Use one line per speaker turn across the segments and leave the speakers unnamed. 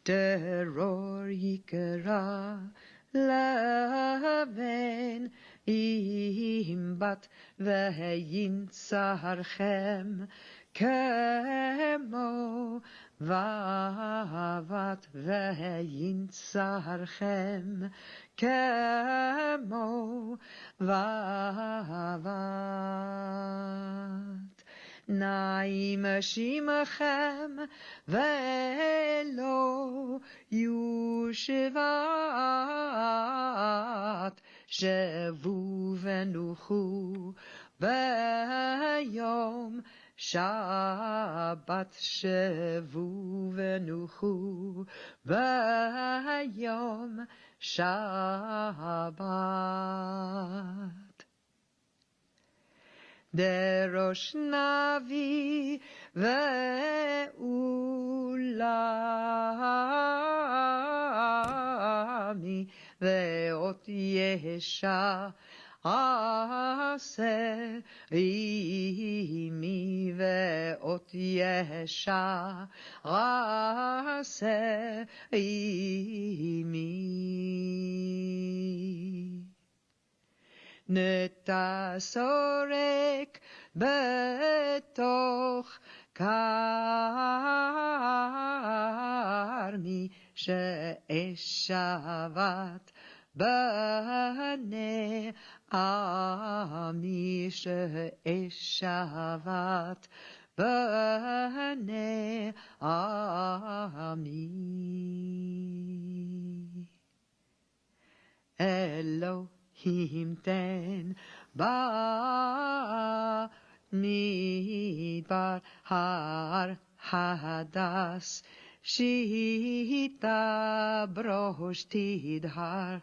Terror יקרא לבן אימבת וינצרכם כמו ואבת וינצרכם כמו ואבת נעים שמכם ולא יושבת שבו ונוחו ביום שבת שבו ונוחו ביום שבת דרוש נביא ואולמי ואות ישע עשה עמי ואות ישע עשה עמי נתסורק בתוך כרמי שאשבת בני עמי שאשבת בני עמי אלוהים תן במדבר הר הדס שיטה בראש תדהר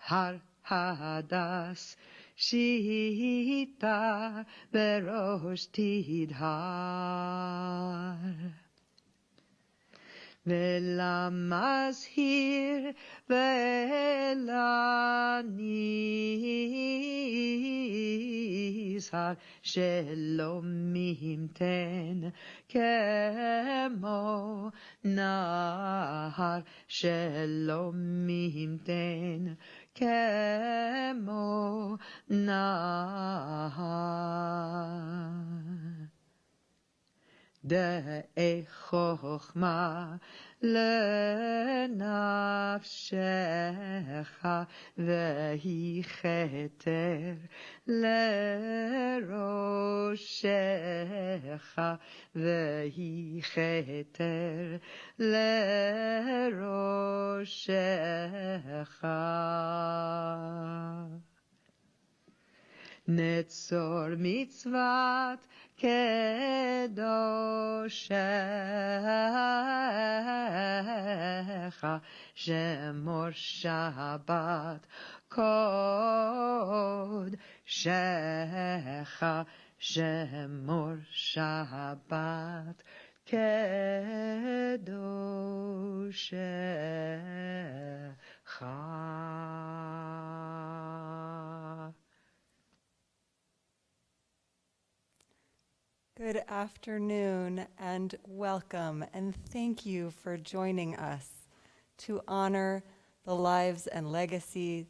הר הדס שיטה בראש תדהר ולמזהיר ולנזהר שלום ימתן כמו נהר שלום ימתן כמו נהר דאי חוכמה לנפשך והיא כתר לראשך והיא כתר לראשך נצור מצוות קדושך שמור שבת קודשך שמור שבת קדושך
Good afternoon and welcome, and thank you for joining us to honor the lives and legacies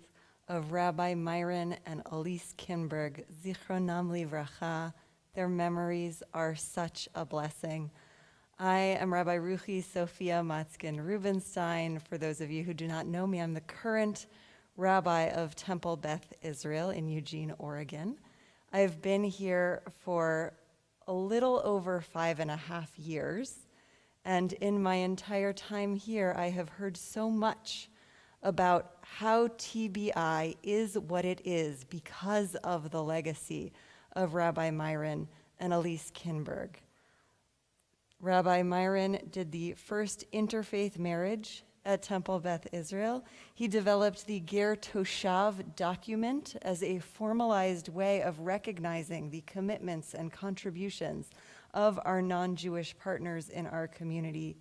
of Rabbi Myron and Elise Kinberg, Zichronam Livracha. Their memories are such a blessing. I am Rabbi Ruchi Sophia Matzkin-Rubenstein. For those of you who do not know me, I'm the current rabbi of Temple Beth Israel in Eugene, Oregon. I've been here for a little over 5.5 years, and in my entire time here, I have heard so much about how TBI is what it is because of the legacy of Rabbi Myron and Elise Kinberg. Rabbi Myron did the first interfaith marriage at Temple Beth Israel. He developed the Ger Toshav document as a formalized way of recognizing the commitments and contributions of our non-Jewish partners in our community.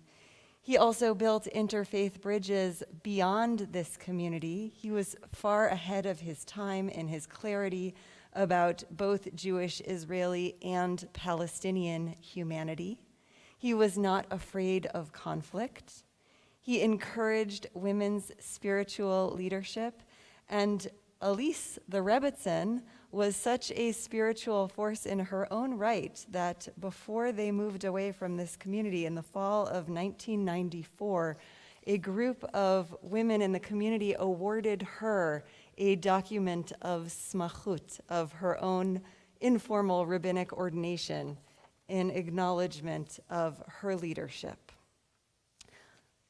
He also built interfaith bridges beyond this community. He was far ahead of his time in his clarity about both Jewish, Israeli, and Palestinian humanity. He was not afraid of conflict. He encouraged women's spiritual leadership, and Elise, the Rebbitzin, was such a spiritual force in her own right that before they moved away from this community in the fall of 1994, a group of women in the community awarded her a document of smachut, of her own informal rabbinic ordination, in acknowledgement of her leadership.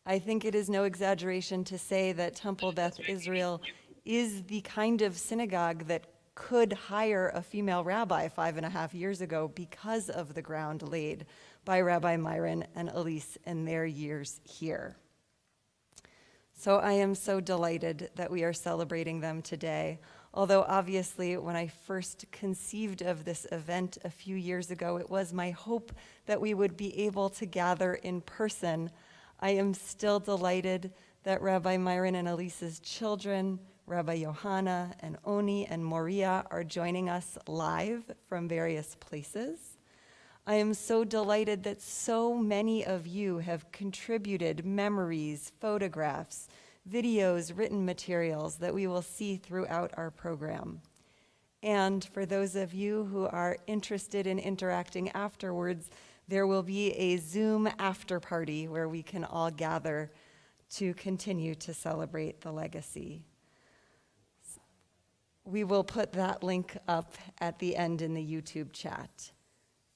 I think it is no exaggeration to say that Temple Beth Israel is the kind of synagogue that could hire a female rabbi 5.5 years ago because of the ground laid by Rabbi Myron and Elise in their years here. So I am so delighted that we are celebrating them today. Although obviously when I first conceived of this event a few years ago, it was my hope that we would be able to gather in person. I am still delighted that Rabbi Myron and Elise's children, Rabbi Johanna and Oni and Moria, are joining us live from various places. I am so delighted that so many of you have contributed memories, photographs, videos, written materials that we will see throughout our program. And for those of you who are interested in interacting afterwards, there will be a Zoom after party where we can all gather to continue to celebrate the legacy. We will put that link up at the end in the YouTube chat.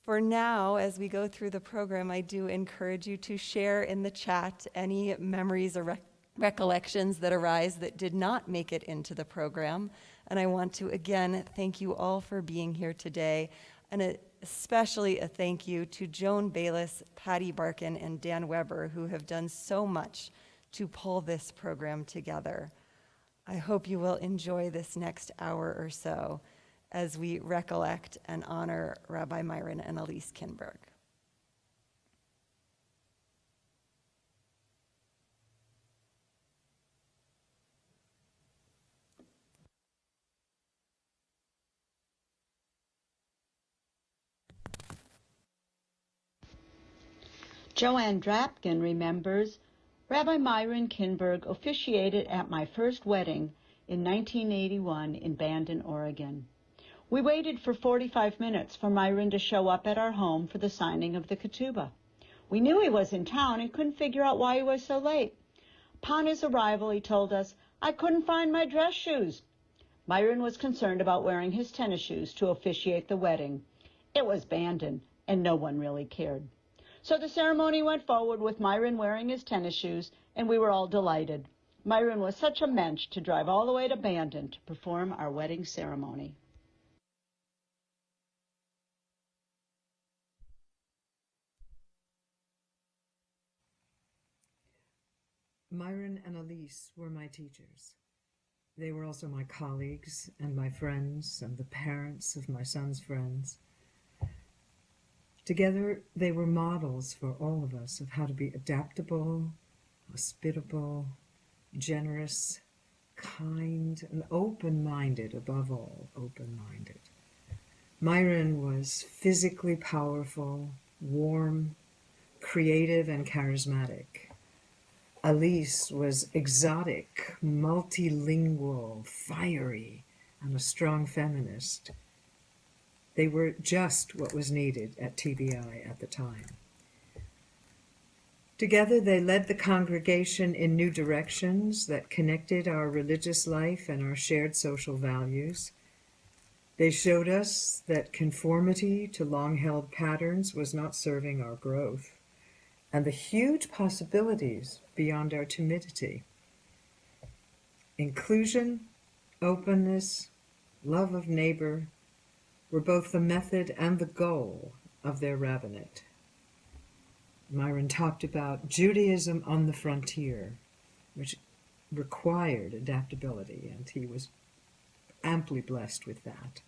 For now, as we go through the program, I do encourage you to share in the chat any memories or recollections that arise that did not make it into the program. And I want to again thank you all for being here today, and especially a thank you to Joan Bayless, Patty Barkin, and Dan Weber, who have done so much to pull this program together. I hope you will enjoy this next hour or so as we recollect and honor Rabbi Myron and Elise Kinberg.
Joanne Drapkin remembers, Rabbi Myron Kinberg officiated at my first wedding in 1981 in Bandon, Oregon. We waited for 45 minutes for Myron to show up at our home for the signing of the ketubah. We knew he was in town and couldn't figure out why he was so late. Upon his arrival, he told us, "I couldn't find my dress shoes." Myron was concerned about wearing his tennis shoes to officiate the wedding. It was Bandon, and no one really cared. So the ceremony went forward with Myron wearing his tennis shoes, and we were all delighted. Myron was such a mensch to drive all the way to Bandon to perform our wedding ceremony.
Myron and Elise were my teachers. They were also my colleagues and my friends and the parents of my son's friends. Together, they were models for all of us of how to be adaptable, hospitable, generous, kind, and open-minded, above all, open-minded. Myron was physically powerful, warm, creative, and charismatic. Elise was exotic, multilingual, fiery, and a strong feminist. They were just what was needed at TBI at the time. Together, they led the congregation in new directions that connected our religious life and our shared social values. They showed us that conformity to long-held patterns was not serving our growth, and the huge possibilities beyond our timidity. Inclusion, openness, love of neighbor were both the method and the goal of their rabbinate. Myron talked about Judaism on the frontier, which required adaptability, and he was amply blessed with that.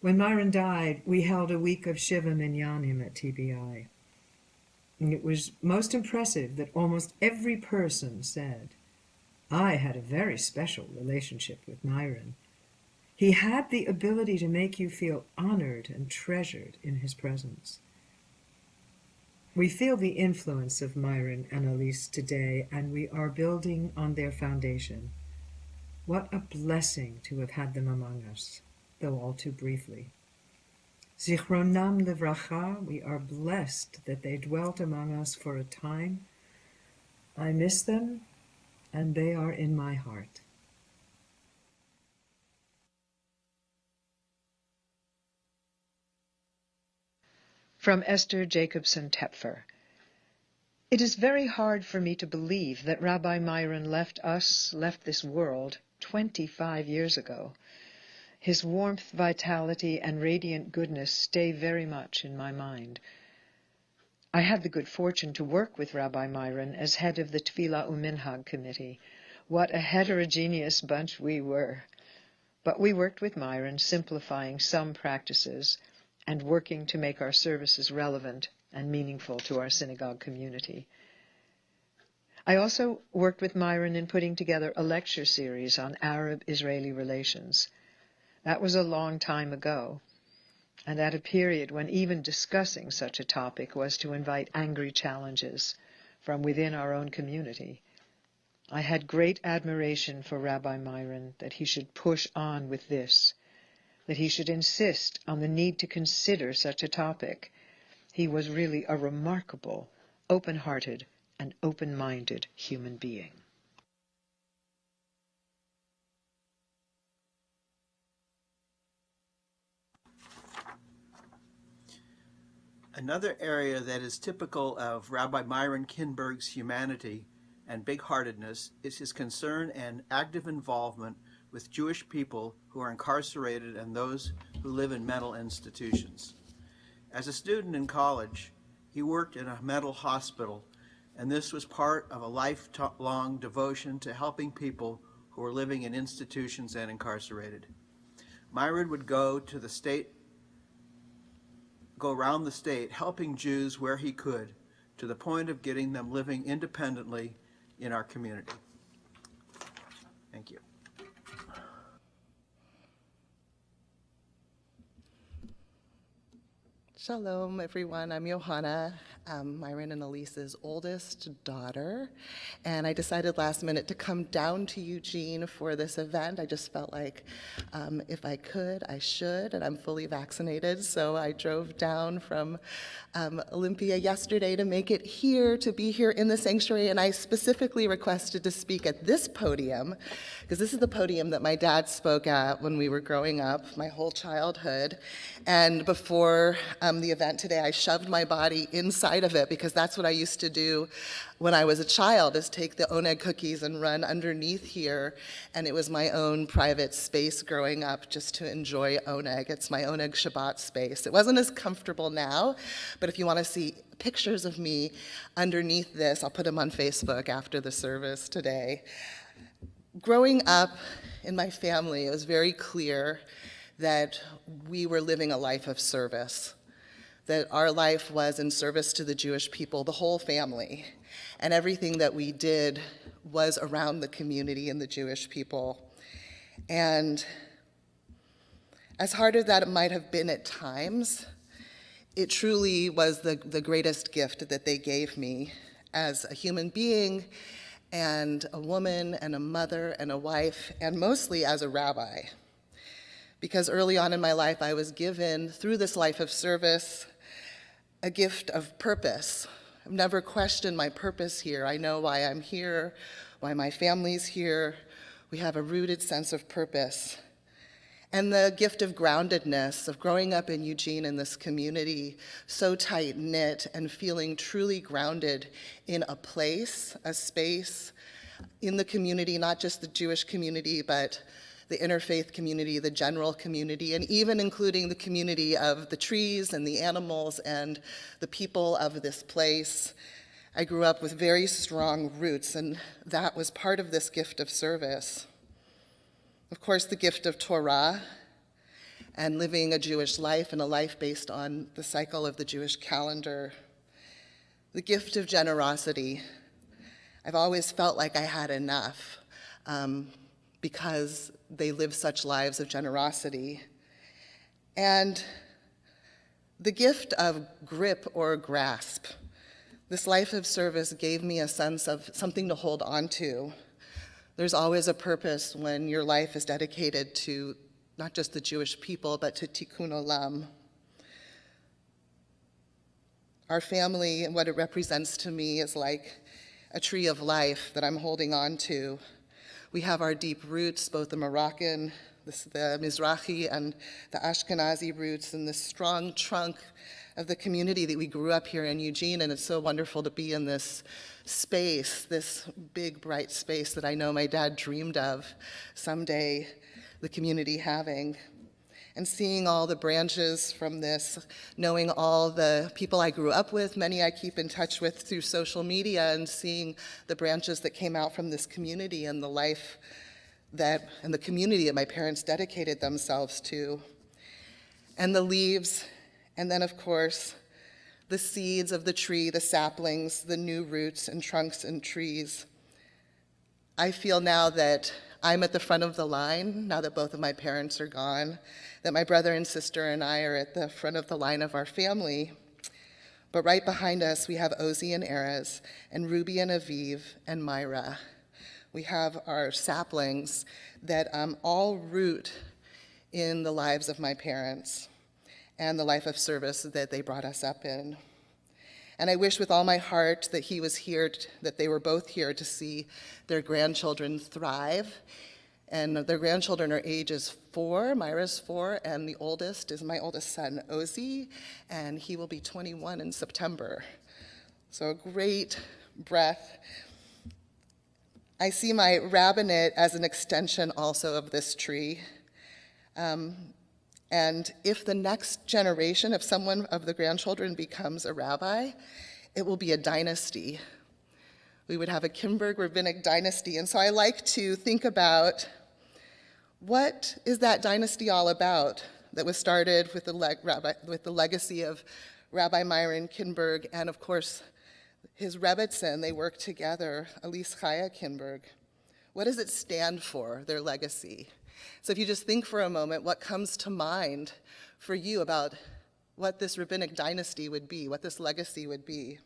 When Myron died, we held a week of Shiva Minyanim at TBI. And it was most impressive that almost every person said, "I had a very special relationship with Myron. He had the ability to make you feel honored and treasured in his presence." We feel the influence of Myron and Elise today, and we are building on their foundation. What a blessing to have had them among us, though all too briefly. Zichronam livracha, we are blessed that they dwelt among us for a time. I miss them, and they are in my heart.
From Esther Jacobson Tepfer. It is very hard for me to believe that Rabbi Myron left this world, 25 years ago. His warmth, vitality, and radiant goodness stay very much in my mind. I had the good fortune to work with Rabbi Myron as head of the Tefillah Uminhag committee. What a heterogeneous bunch we were. But we worked with Myron, simplifying some practices and working to make our services relevant and meaningful to our synagogue community. I also worked with Myron in putting together a lecture series on Arab-Israeli relations. That was a long time ago, and at a period when even discussing such a topic was to invite angry challenges from within our own community. I had great admiration for Rabbi Myron, that he should push on with this, that he should insist on the need to consider such a topic. He was really a remarkable, open-hearted, and open-minded human being.
Another area that is typical of Rabbi Myron Kinberg's humanity and big-heartedness is his concern and active involvement with Jewish people who are incarcerated and those who live in mental institutions. As a student in college, he worked in a mental hospital, and this was part of a lifelong devotion to helping people who were living in institutions and incarcerated. Myron would go around the state helping Jews where he could, to the point of getting them living independently in our community. Thank you.
Shalom, everyone. I'm Johanna, Myron and Elise's oldest daughter, and I decided last minute to come down to Eugene for this event. I just felt like if I could, I should, and I'm fully vaccinated, so I drove down from Olympia yesterday to make it here, to be here in the sanctuary, and I specifically requested to speak at this podium, because this is the podium that my dad spoke at when we were growing up, my whole childhood, and before the event today, I shoved my body inside of it, because that's what I used to do when I was a child, is take the oneg cookies and run underneath here, and it was my own private space growing up just to enjoy oneg. It's my oneg Shabbat space. It wasn't as comfortable now, but if you want to see pictures of me underneath this, I'll put them on Facebook after the service today. Growing up in my family, it was very clear that we were living a life of service, that our life was in service to the Jewish people, the whole family, and everything that we did was around the community and the Jewish people. And as hard as that might have been at times, it truly was the greatest gift that they gave me as a human being and a woman and a mother and a wife, and mostly as a rabbi. Because early on in my life, I was given, through this life of service, a gift of purpose. I've never questioned my purpose here. I know why I'm here, why my family's here. We have a rooted sense of purpose. And the gift of groundedness, of growing up in Eugene in this community, so tight-knit and feeling truly grounded in a place, a space, in the community, not just the Jewish community, but the interfaith community, the general community, and even including the community of the trees and the animals and the people of this place. I grew up with very strong roots, and that was part of this gift of service. Of course, the gift of Torah and living a Jewish life and a life based on the cycle of the Jewish calendar. The gift of generosity. I've always felt like I had enough because they live such lives of generosity. And the gift of grip or grasp. This life of service gave me a sense of something to hold on to. There's always a purpose when your life is dedicated to not just the Jewish people, but to Tikkun Olam. Our family and what it represents to me is like a tree of life that I'm holding on to. We have our deep roots, both the Moroccan, the Mizrahi, and the Ashkenazi roots, and this strong trunk of the community that we grew up here in Eugene, and it's so wonderful to be in this space, this big, bright space that I know my dad dreamed of someday the community having. And seeing all the branches from this, knowing all the people I grew up with, many I keep in touch with through social media, and seeing the branches that came out from this community and the life that, and the community that my parents dedicated themselves to. And the leaves, and then of course, the seeds of the tree, the saplings, the new roots and trunks and trees. I feel now that I'm at the front of the line, now that both of my parents are gone, that my brother and sister and I are at the front of the line of our family. But right behind us, we have Ozzy and Erez, and Ruby and Aviv, and Myra. We have our saplings that all root in the lives of my parents and the life of service that they brought us up in. And I wish with all my heart that he was here, that they were both here to see their grandchildren thrive. And their grandchildren are ages 4, Myra's 4, and the oldest is my oldest son, Ozzy, and he will be 21 in September. So a great breath. I see my rabbinate as an extension also of this tree. And if the next generation, if someone of the grandchildren becomes a rabbi, it will be a dynasty. We would have a Kinberg rabbinic dynasty. And so I like to think about, what is that dynasty all about that was started with the legacy of Rabbi Myron Kinberg and, of course, his Rebbitzin. They worked together, Elise Chaya Kinberg. What does it stand for, their legacy? So if you just think for a moment, what comes to mind for you about what this rabbinic dynasty would be, what this legacy would be?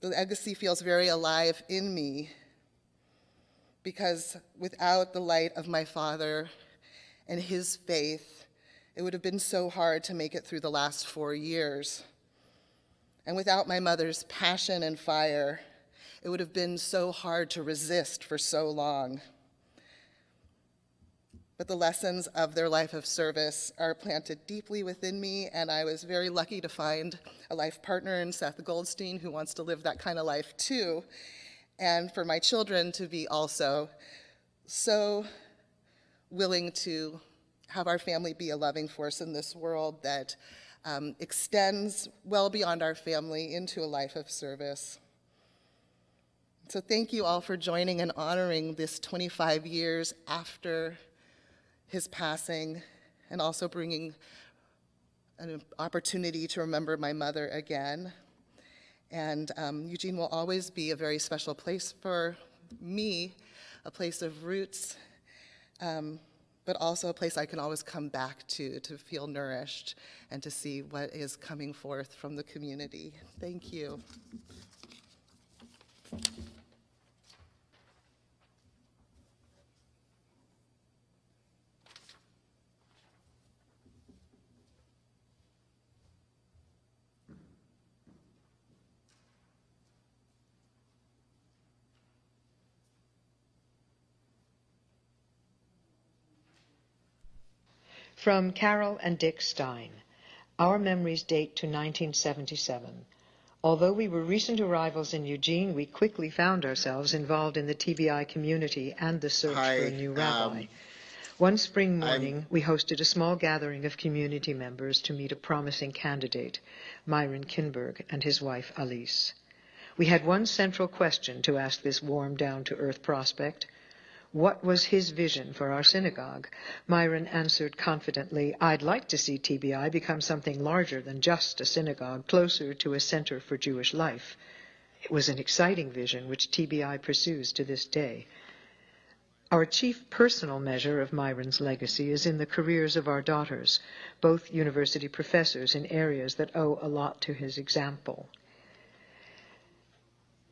The legacy feels very alive in me because without the light of my father and his faith, it would have been so hard to make it through the last 4 years. And without my mother's passion and fire, it would have been so hard to resist for so long. But the lessons of their life of service are planted deeply within me, and I was very lucky to find a life partner in Seth Goldstein who wants to live that kind of life too, and for my children to be also so willing to have our family be a loving force in this world that extends well beyond our family into a life of service. So thank you all for joining and honoring this 25 years after his passing, and also bringing an opportunity to remember my mother again. And Eugene will always be a very special place for me, a place of roots, but also a place I can always come back to feel nourished and to see what is coming forth from the community. Thank you.
From Carol and Dick Stein. Our memories date to 1977. Although we were recent arrivals in Eugene, we quickly found ourselves involved in the TBI community and the search for a new rabbi. One spring morning, we hosted a small gathering of community members to meet a promising candidate, Myron Kinberg, and his wife, Alice. We had one central question to ask this warm, down-to-earth prospect. What was his vision for our synagogue? Myron answered confidently, I'd like to see TBI become something larger than just a synagogue, closer to a center for Jewish life. It was an exciting vision which TBI pursues to this day. Our chief personal measure of Myron's legacy is in the careers of our daughters, both university professors in areas that owe a lot to his example.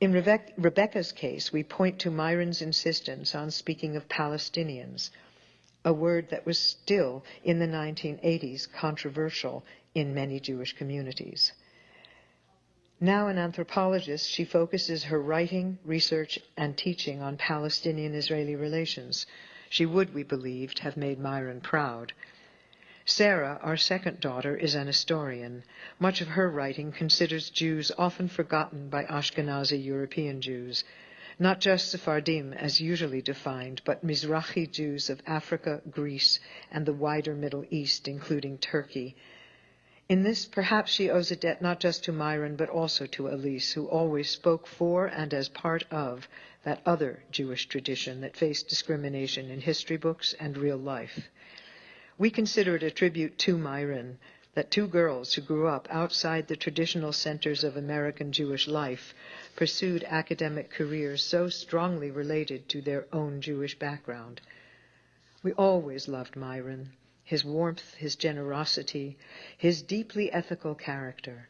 In Rebecca's case, we point to Myron's insistence on speaking of Palestinians, a word that was still, in the 1980s, controversial in many Jewish communities. Now an anthropologist, she focuses her writing, research, and teaching on Palestinian-Israeli relations. She would, we believed, have made Myron proud. Sarah, our second daughter, is an historian. Much of her writing considers Jews often forgotten by Ashkenazi European Jews, not just Sephardim as usually defined, but Mizrahi Jews of Africa, Greece, and the wider Middle East, including Turkey. In this, perhaps she owes a debt not just to Myron, but also to Elise, who always spoke for and as part of that other Jewish tradition that faced discrimination in history books and real life. We consider it a tribute to Myron that two girls who grew up outside the traditional centers of American Jewish life pursued academic careers so strongly related to their own Jewish background. We always loved Myron, his warmth, his generosity, his deeply ethical character.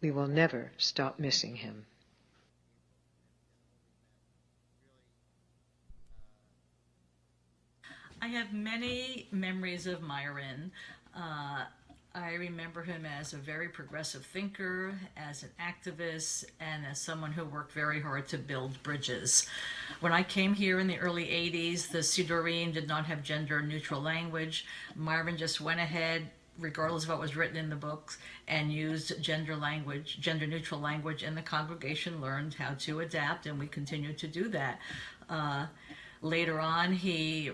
We will never stop missing him.
I have many memories of Myron. I remember him as a very progressive thinker, as an activist, and as someone who worked very hard to build bridges. When I came here in the early 80s, the Sidurim did not have gender-neutral language. Myron just went ahead, regardless of what was written in the books, and used gender-neutral language, and the congregation learned how to adapt, and we continue to do that. Later on, he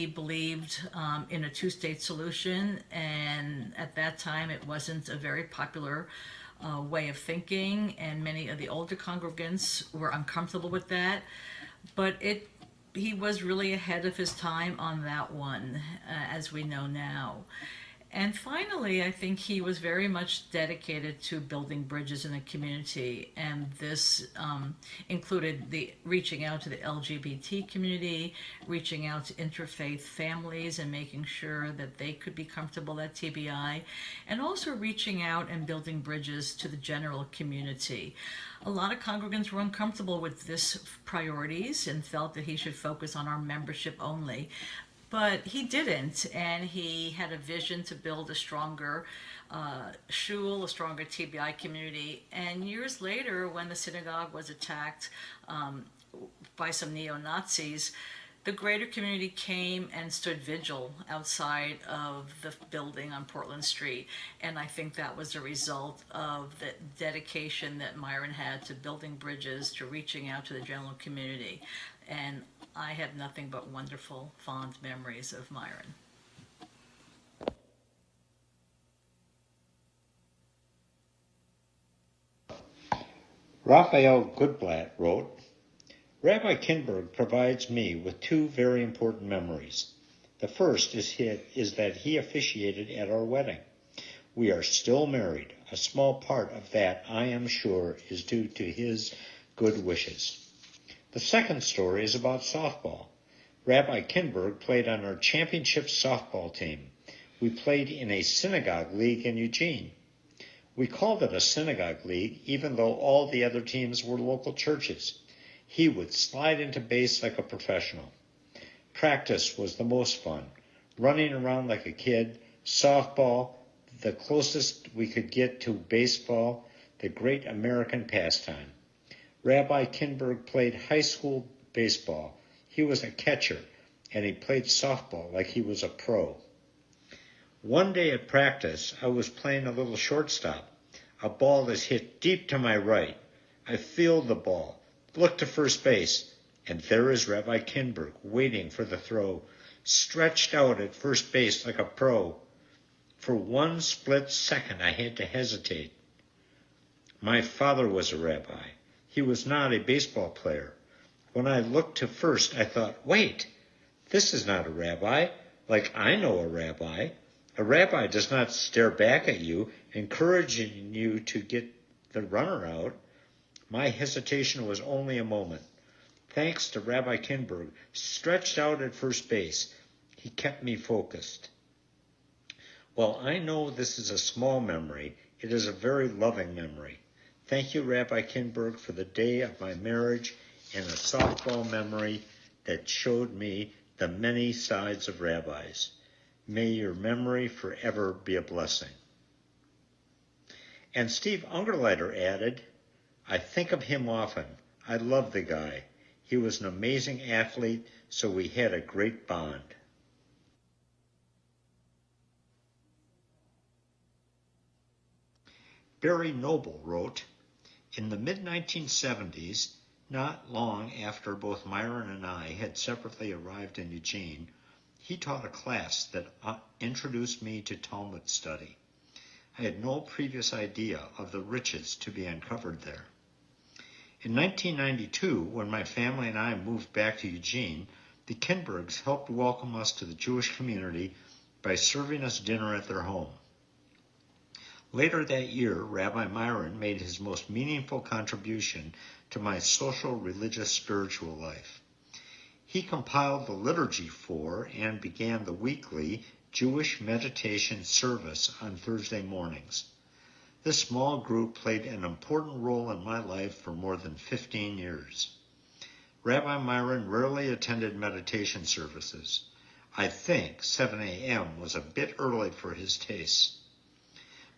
believed in a two-state solution, and at that time it wasn't a very popular way of thinking, and many of the older congregants were uncomfortable with that. But he was really ahead of his time on that one, as we know now. And finally, I think he was very much dedicated to building bridges in the community, and this included the reaching out to the LGBT community, reaching out to interfaith families and making sure that they could be comfortable at TBI, and also reaching out and building bridges to the general community. A lot of congregants were uncomfortable with this priorities and felt that he should focus on our membership only. But he didn't, and he had a vision to build a stronger shul, a stronger TBI community. And years later, when the synagogue was attacked by some neo-Nazis, the greater community came and stood vigil outside of the building on Portland Street. And I think that was a result of the dedication that Myron had to building bridges, to reaching out to the general community. And I have nothing but wonderful, fond memories of Myron.
Raphael Goodblatt wrote, Rabbi Kinberg provides me with two very important memories. The first is that he officiated at our wedding. We are still married. A small part of that, I am sure, is due to his good wishes. The second story is about softball. Rabbi Kinberg played on our championship softball team. We played in a synagogue league in Eugene. We called it a synagogue league, even though all the other teams were local churches. He would slide into base like a professional. Practice was the most fun. Running around like a kid, softball, the closest we could get to baseball, the great American pastime. Rabbi Kinberg played high school baseball. He was a catcher, and he played softball like he was a pro. One day at practice, I was playing a little shortstop. A ball is hit deep to my right. I field the ball, look to first base, and there is Rabbi Kinberg waiting for the throw, stretched out at first base like a pro. For one split second, I had to hesitate. My father was a rabbi. He was not a baseball player. When I looked to first, I thought, wait, this is not a rabbi, like I know a rabbi. A rabbi does not stare back at you, encouraging you to get the runner out. My hesitation was only a moment. Thanks to Rabbi Kinberg, stretched out at first base, he kept me focused. While I know this is a small memory, it is a very loving memory. Thank you, Rabbi Kinberg, for the day of my marriage and a softball memory that showed me the many sides of rabbis. May your memory forever be a blessing. And Steve Ungerleider added, I think of him often. I love the guy. He was an amazing athlete, so we had a great bond. Barry Noble wrote, in the mid-1970s, not long after both Myron and I had separately arrived in Eugene, he taught a class that introduced me to Talmud study. I had no previous idea of the riches to be uncovered there. In 1992, when my family and I moved back to Eugene, the Kinbergs helped welcome us to the Jewish community by serving us dinner at their home. Later that year, Rabbi Myron made his most meaningful contribution to my social, religious, spiritual life. He compiled the liturgy for and began the weekly Jewish meditation service on Thursday mornings. This small group played an important role in my life for more than 15 years. Rabbi Myron rarely attended meditation services. I think 7 a.m. was a bit early for his tastes.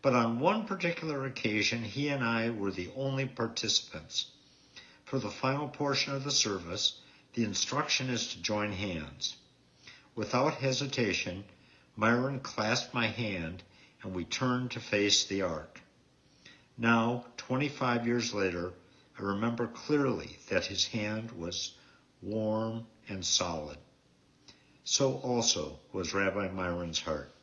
But on one particular occasion, he and I were the only participants. For the final portion of the service, the instruction is to join hands. Without hesitation, Myron clasped my hand and we turned to face the ark. Now, 25 years later, I remember clearly that his hand was warm and solid. So also was Rabbi Myron's heart.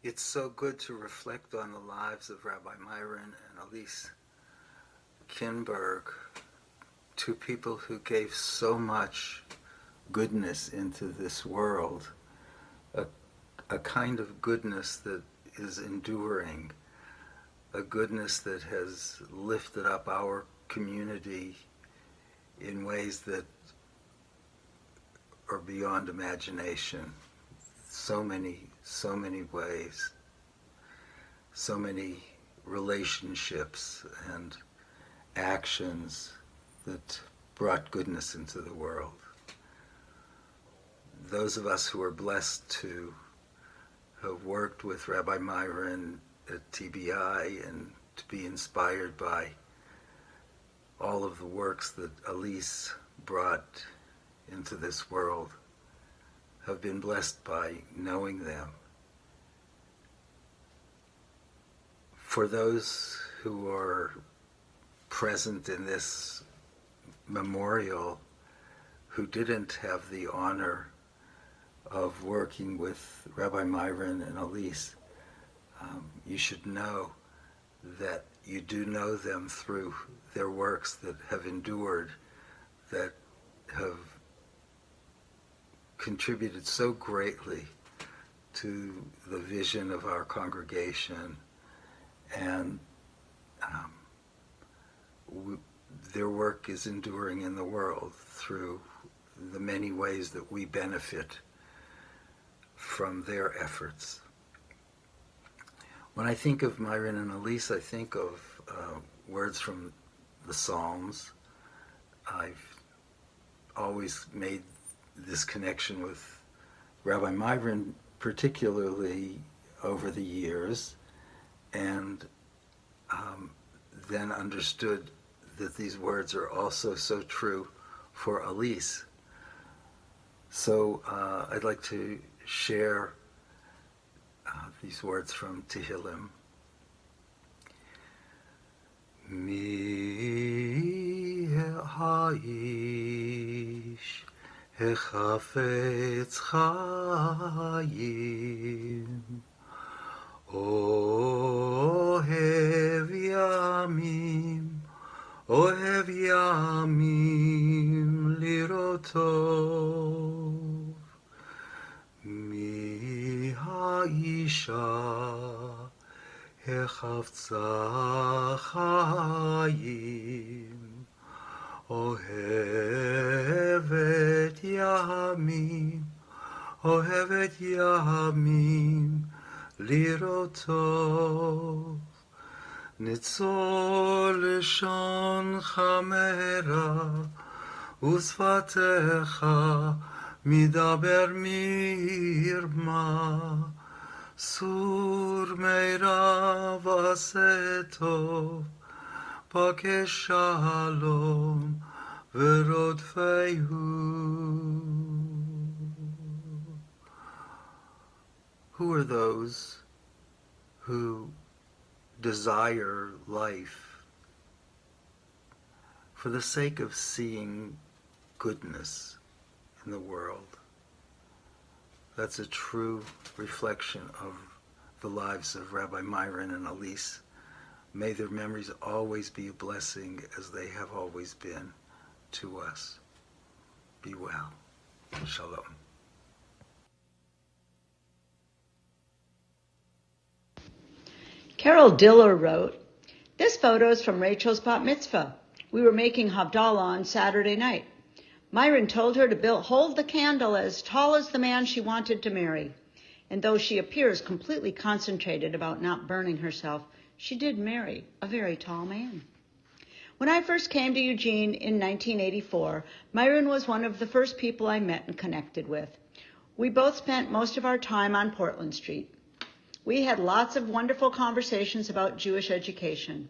It's so good to reflect on the lives of Rabbi Myron and Elise Kinberg, two people who gave so much goodness into this world, a kind of goodness that is enduring, a goodness that has lifted up our community in ways that are beyond imagination. So many ways, so many relationships and actions that brought goodness into the world. Those of us who are blessed to have worked with Rabbi Myron at TBI and to be inspired by all of the works that Elise brought into this world have been blessed by knowing them. For those who are present in this memorial who didn't have the honor of working with Rabbi Myron and Elise, you should know that you do know them through their works that have endured, that have contributed so greatly to the vision of our congregation, and their work is enduring in the world through the many ways that we benefit from their efforts. When I think of Myron and Elise, I think of words from the Psalms. I've always made this connection with Rabbi Myron, particularly over the years, and then understood that these words are also so true for Elise. So I'd like to share these words from Tehillim. Mi ha'ish hechafetz chayim ohev yamim lirotov אישה החפצה חיים, אוהבת ימים, אוהבת ימים לראותו. ניצול לשון חמרה ושפתיך מדבר מרמה, סור מירב עשה טוב, בקש שלום ורודפהו. Who are those who desire life for the sake of seeing goodness in the world? That's a true reflection of the lives of Rabbi Myron and Elise. May their memories always be a blessing as they have always been to us. Be well. Shalom.
Carol Diller wrote, "This photo is from Rachel's bat mitzvah. We were making Havdalah on Saturday night. Myron told her to hold the candle as tall as the man she wanted to marry. And though she appears completely concentrated about not burning herself, she did marry a very tall man." When I first came to Eugene in 1984, Myron was one of the first people I met and connected with. We both spent most of our time on Portland Street. We had lots of wonderful conversations about Jewish education.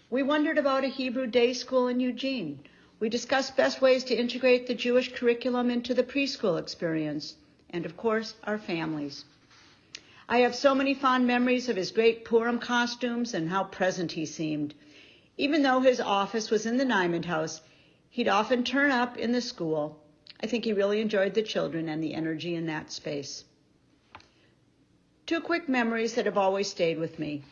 We wondered about a Hebrew day school in Eugene. We discussed best ways to integrate the Jewish curriculum into the preschool experience, and of course, our families. I have so many fond memories of his great Purim costumes and how present he seemed. Even though his office was in the Nyman House, he'd often turn up in the school. I think he really enjoyed the children and the energy in that space. Two quick memories that have always stayed with me.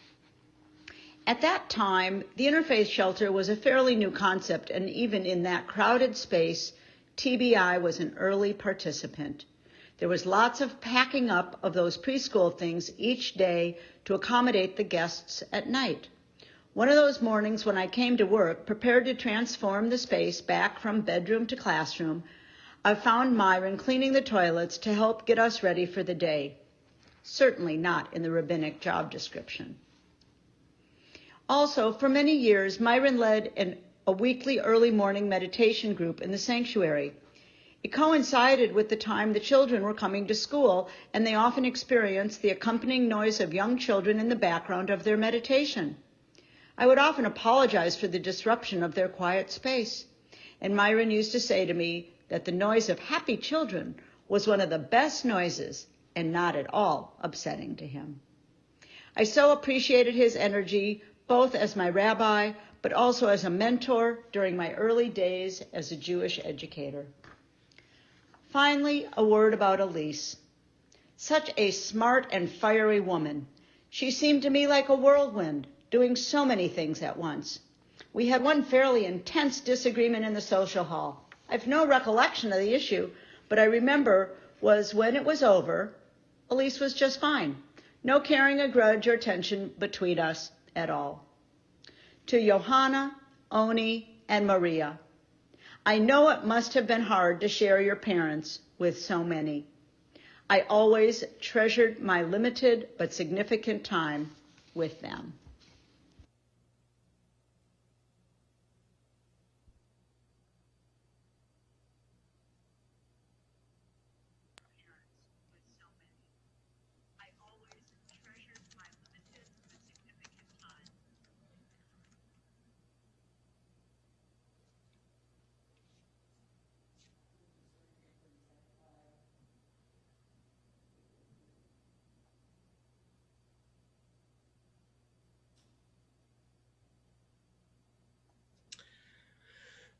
At that time, the interfaith shelter was a fairly new concept, and even in that crowded space, TBI was an early participant. There was lots of packing up of those preschool things each day to accommodate the guests at night. One of those mornings when I came to work, prepared to transform the space back from bedroom to classroom, I found Myron cleaning the toilets to help get us ready for the day. Certainly not in the rabbinic job description. Also, for many years, Myron led a weekly early morning meditation group in the sanctuary. It coincided with the time the children were coming to school, and they often experienced the accompanying noise of young children in the background of their meditation. I would often apologize for the disruption of their quiet space, and Myron used to say to me that the noise of happy children was one of the best noises and not at all upsetting to him. I so appreciated his energy, both as my rabbi, but also as a mentor during my early days as a Jewish educator. Finally, a word about Elise. Such a smart and fiery woman. She seemed to me like a whirlwind, doing so many things at once. We had one fairly intense disagreement in the social hall. I have no recollection of the issue, but I remember was when it was over, Elise was just fine. No carrying a grudge or tension between us at all. To Johanna, Oni, and Maria, I know it must have been hard to share your parents with so many. I always treasured my limited but significant time with them.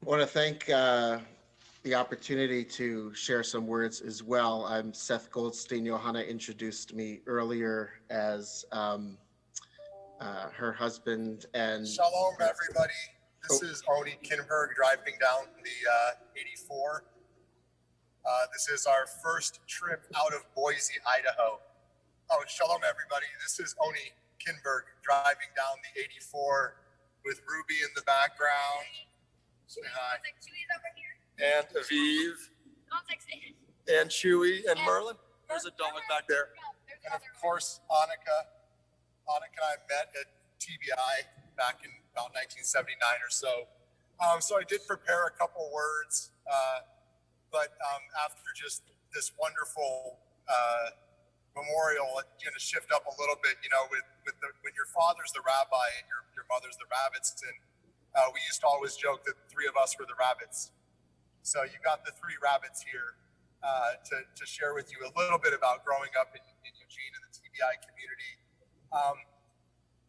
I want to thank the opportunity to share some words as well. I'm Seth Goldstein. Johanna introduced me earlier as her husband. And
Shalom, everybody. This is Oni Kinberg driving down the 84. This is our first trip out of Boise, Idaho. Oh, shalom, everybody. This is Oni Kinberg driving down the 84 with Ruby in the background. Say hi. And Aviv. And Chewy and Merlin. There's a dog back there. And of course, Annika. Annika and I met at TBI back in about 1979 or so. So I did prepare a couple words, but after just this wonderful memorial, it's going to shift up a little bit, you know, when your father's the rabbi and your mother's the rabbits, and we used to always joke that the three of us were the rabbits. So you got the three rabbits here to share with you a little bit about growing up in Eugene and the TBI community.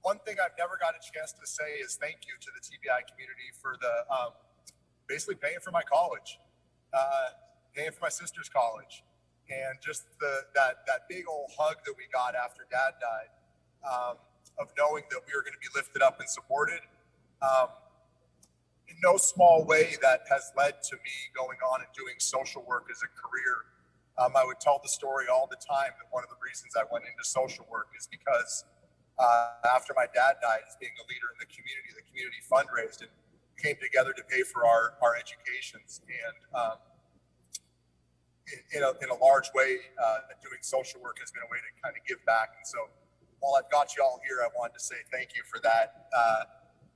One thing I've never got a chance to say is thank you to the TBI community for the basically paying for my college, paying for my sister's college, and just that big old hug that we got after Dad died, of knowing that we were going to be lifted up and supported. In no small way, that has led to me going on and doing social work as a career. I would tell the story all the time that one of the reasons I went into social work is because after my dad died, as being a leader in the community fundraised and came together to pay for our educations. And in a large way, doing social work has been a way to kind of give back. And so while I've got you all here, I wanted to say thank you for that.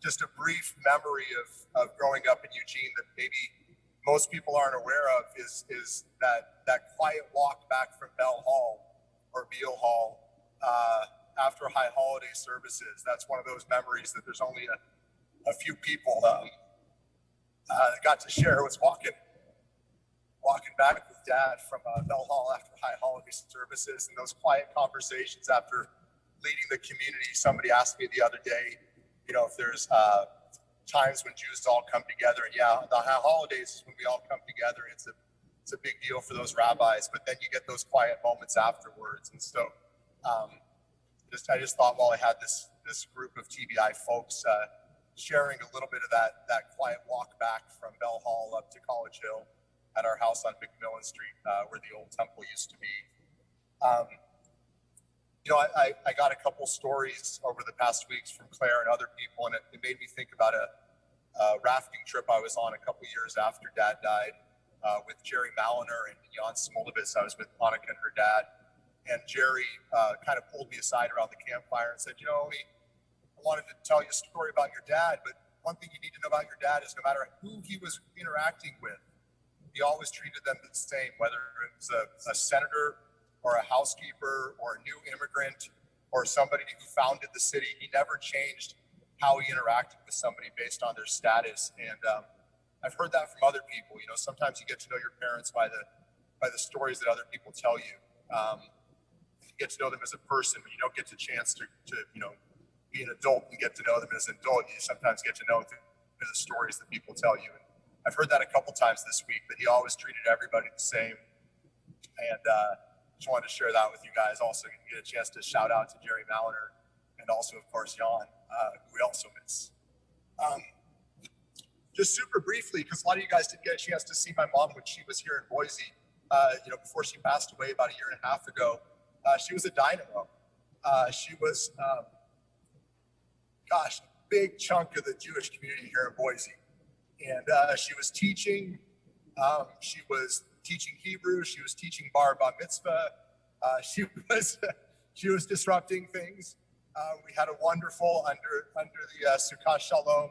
Just a brief memory of growing up in Eugene that maybe most people aren't aware of is that quiet walk back from Bell Hall or Beale Hall after high holiday services. That's one of those memories that there's only a few people got to share. Was walking back with Dad from Bell Hall after high holiday services, and those quiet conversations after leading the community. Somebody asked me the other day, you know, if there's times when Jews all come together, and yeah, the holidays is when we all come together. It's a big deal for those rabbis, but then you get those quiet moments afterwards. And so I just thought while I had this group of TBI folks sharing a little bit of that quiet walk back from Bell Hall up to College Hill at our house on McMillan Street, where the old temple used to be. You know, I got a couple stories over the past weeks from Claire and other people, and it made me think about a rafting trip I was on a couple years after Dad died with Jerry Maliner and Jan Smolowitz. I was with Monica and her dad, and Jerry kind of pulled me aside around the campfire and said, you know, I wanted to tell you a story about your dad, but one thing you need to know about your dad is no matter who he was interacting with, he always treated them the same, whether it was a senator or a housekeeper or a new immigrant or somebody who founded the city. He never changed how he interacted with somebody based on their status. And I've heard that from other people. You know, sometimes you get to know your parents by the stories that other people tell you. You get to know them as a person, but you don't get the chance to you know, be an adult and get to know them as an adult. You sometimes get to know them through the stories that people tell you. And I've heard that a couple times this week, that he always treated everybody the same. And just wanted to share that with you guys. Also, you get a chance to shout out to Jerry Maliner and also, of course, Jan, who we also miss. Just super briefly, because a lot of you guys didn't get a chance to see my mom when she was here in Boise, you know, before she passed away about a year and a half ago. She was a dynamo. She was, a big chunk of the Jewish community here in Boise. And she was teaching. She was teaching Hebrew. She was teaching bar mitzvah. She was disrupting things. We had a wonderful under the Sukkah Shalom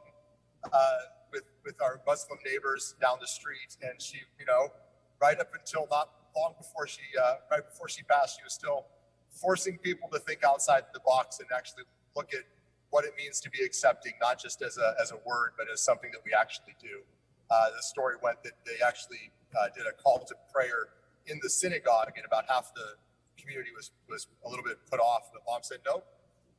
with our Muslim neighbors down the street, and she, you know, right up until not long before she passed, she was still forcing people to think outside the box and actually look at what it means to be accepting, not just as a word, but as something that we actually do. The story went that they actually did a call to prayer in the synagogue, and about half the community was a little bit put off. But Mom said, no,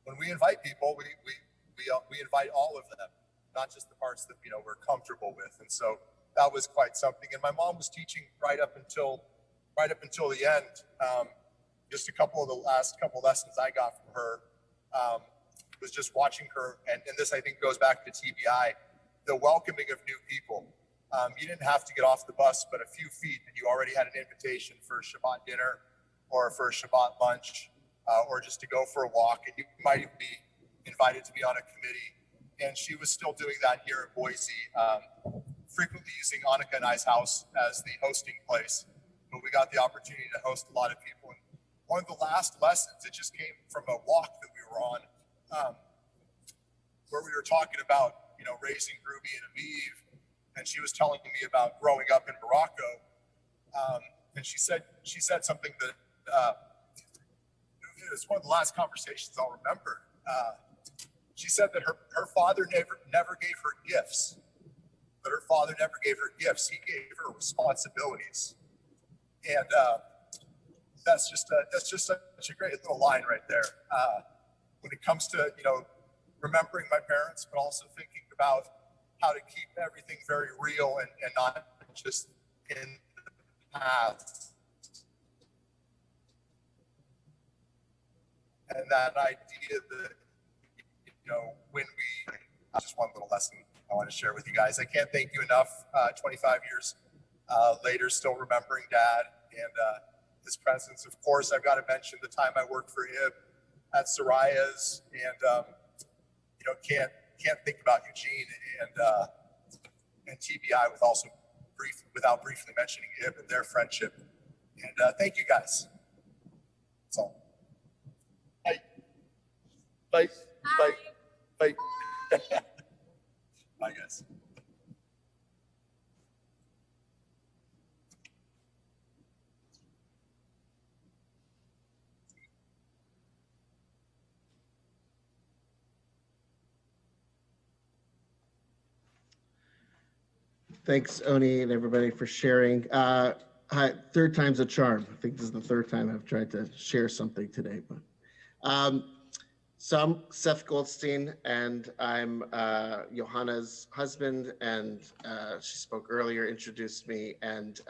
when we invite people, we invite all of them, not just the parts that, you know, we're comfortable with. And so that was quite something. And my mom was teaching right up until the end. Just a couple of the last couple lessons I got from her was just watching her, and this I think goes back to TBI, the welcoming of new people. You didn't have to get off the bus but a few feet, and you already had an invitation for a Shabbat dinner or for a Shabbat lunch. or just to go for a walk, and you might even be invited to be on a committee. And she was still doing that here in Boise, frequently using Annika and I's house as the hosting place. But we got the opportunity to host a lot of people. And one of the last lessons, it just came from a walk that we were on, where we were talking about, raising Ruby and Aviv, and she was telling me about growing up in Morocco. And she said something that it was one of the last conversations I'll remember. She said that her father never gave her gifts, but her father never gave her gifts. He gave her responsibilities, and that's just such a great little line right there. When it comes to remembering my parents, but also thinking about how to keep everything very real and not just in the past. And that idea that, just one little lesson I want to share with you guys. I can't thank you enough. 25 years later, still remembering Dad and his presence. Of course, I've got to mention the time I worked for him at Soraya's, and can't think about Eugene and TBI without briefly mentioning him and their friendship. And thank you guys. That's all. Bye. Bye. Bye. Bye. Bye, guys.
Thanks, Oni, and everybody for sharing. Hi, third time's a charm. I think this is the third time I've tried to share something today. But so I'm Seth Goldstein, and I'm Johanna's husband, and she spoke earlier, introduced me, and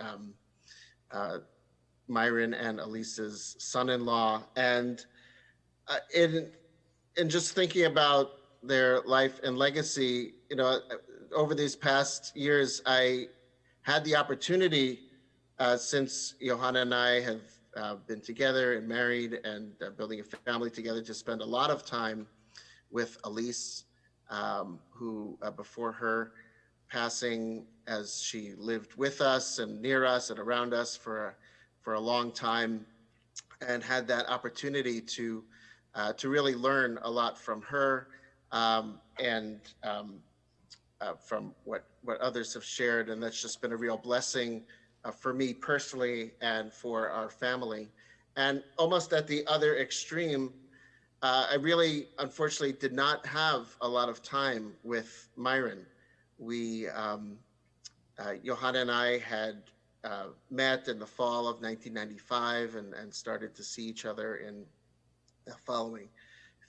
Myron and Elise's son-in-law. And in just thinking about their life and legacy, over these past years, I had the opportunity, since Johanna and I have been together and married and building a family together, to spend a lot of time with Elise, who before her passing, as she lived with us and near us and around us for a long time, and had that opportunity to really learn a lot from her, and from what others have shared. And that's just been a real blessing for me personally and for our family. And almost at the other extreme, I really, unfortunately, did not have a lot of time with Myron. We, Johanna and I had met in the fall of 1995 and started to see each other in the following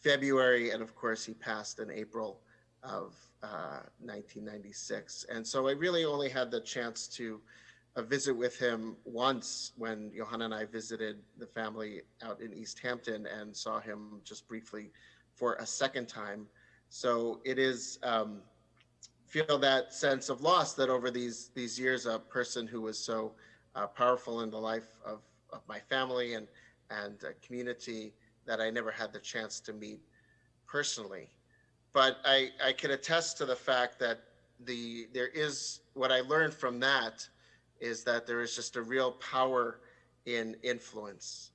February. And of course, he passed in April of 1996. And so I really only had the chance to visit with him once when Johanna and I visited the family out in East Hampton and saw him just briefly for a second time. So it is, feel that sense of loss that over these years, a person who was so powerful in the life of my family and community, that I never had the chance to meet personally. But I can attest to the fact that there is, what I learned from that is that there is just a real power in influence,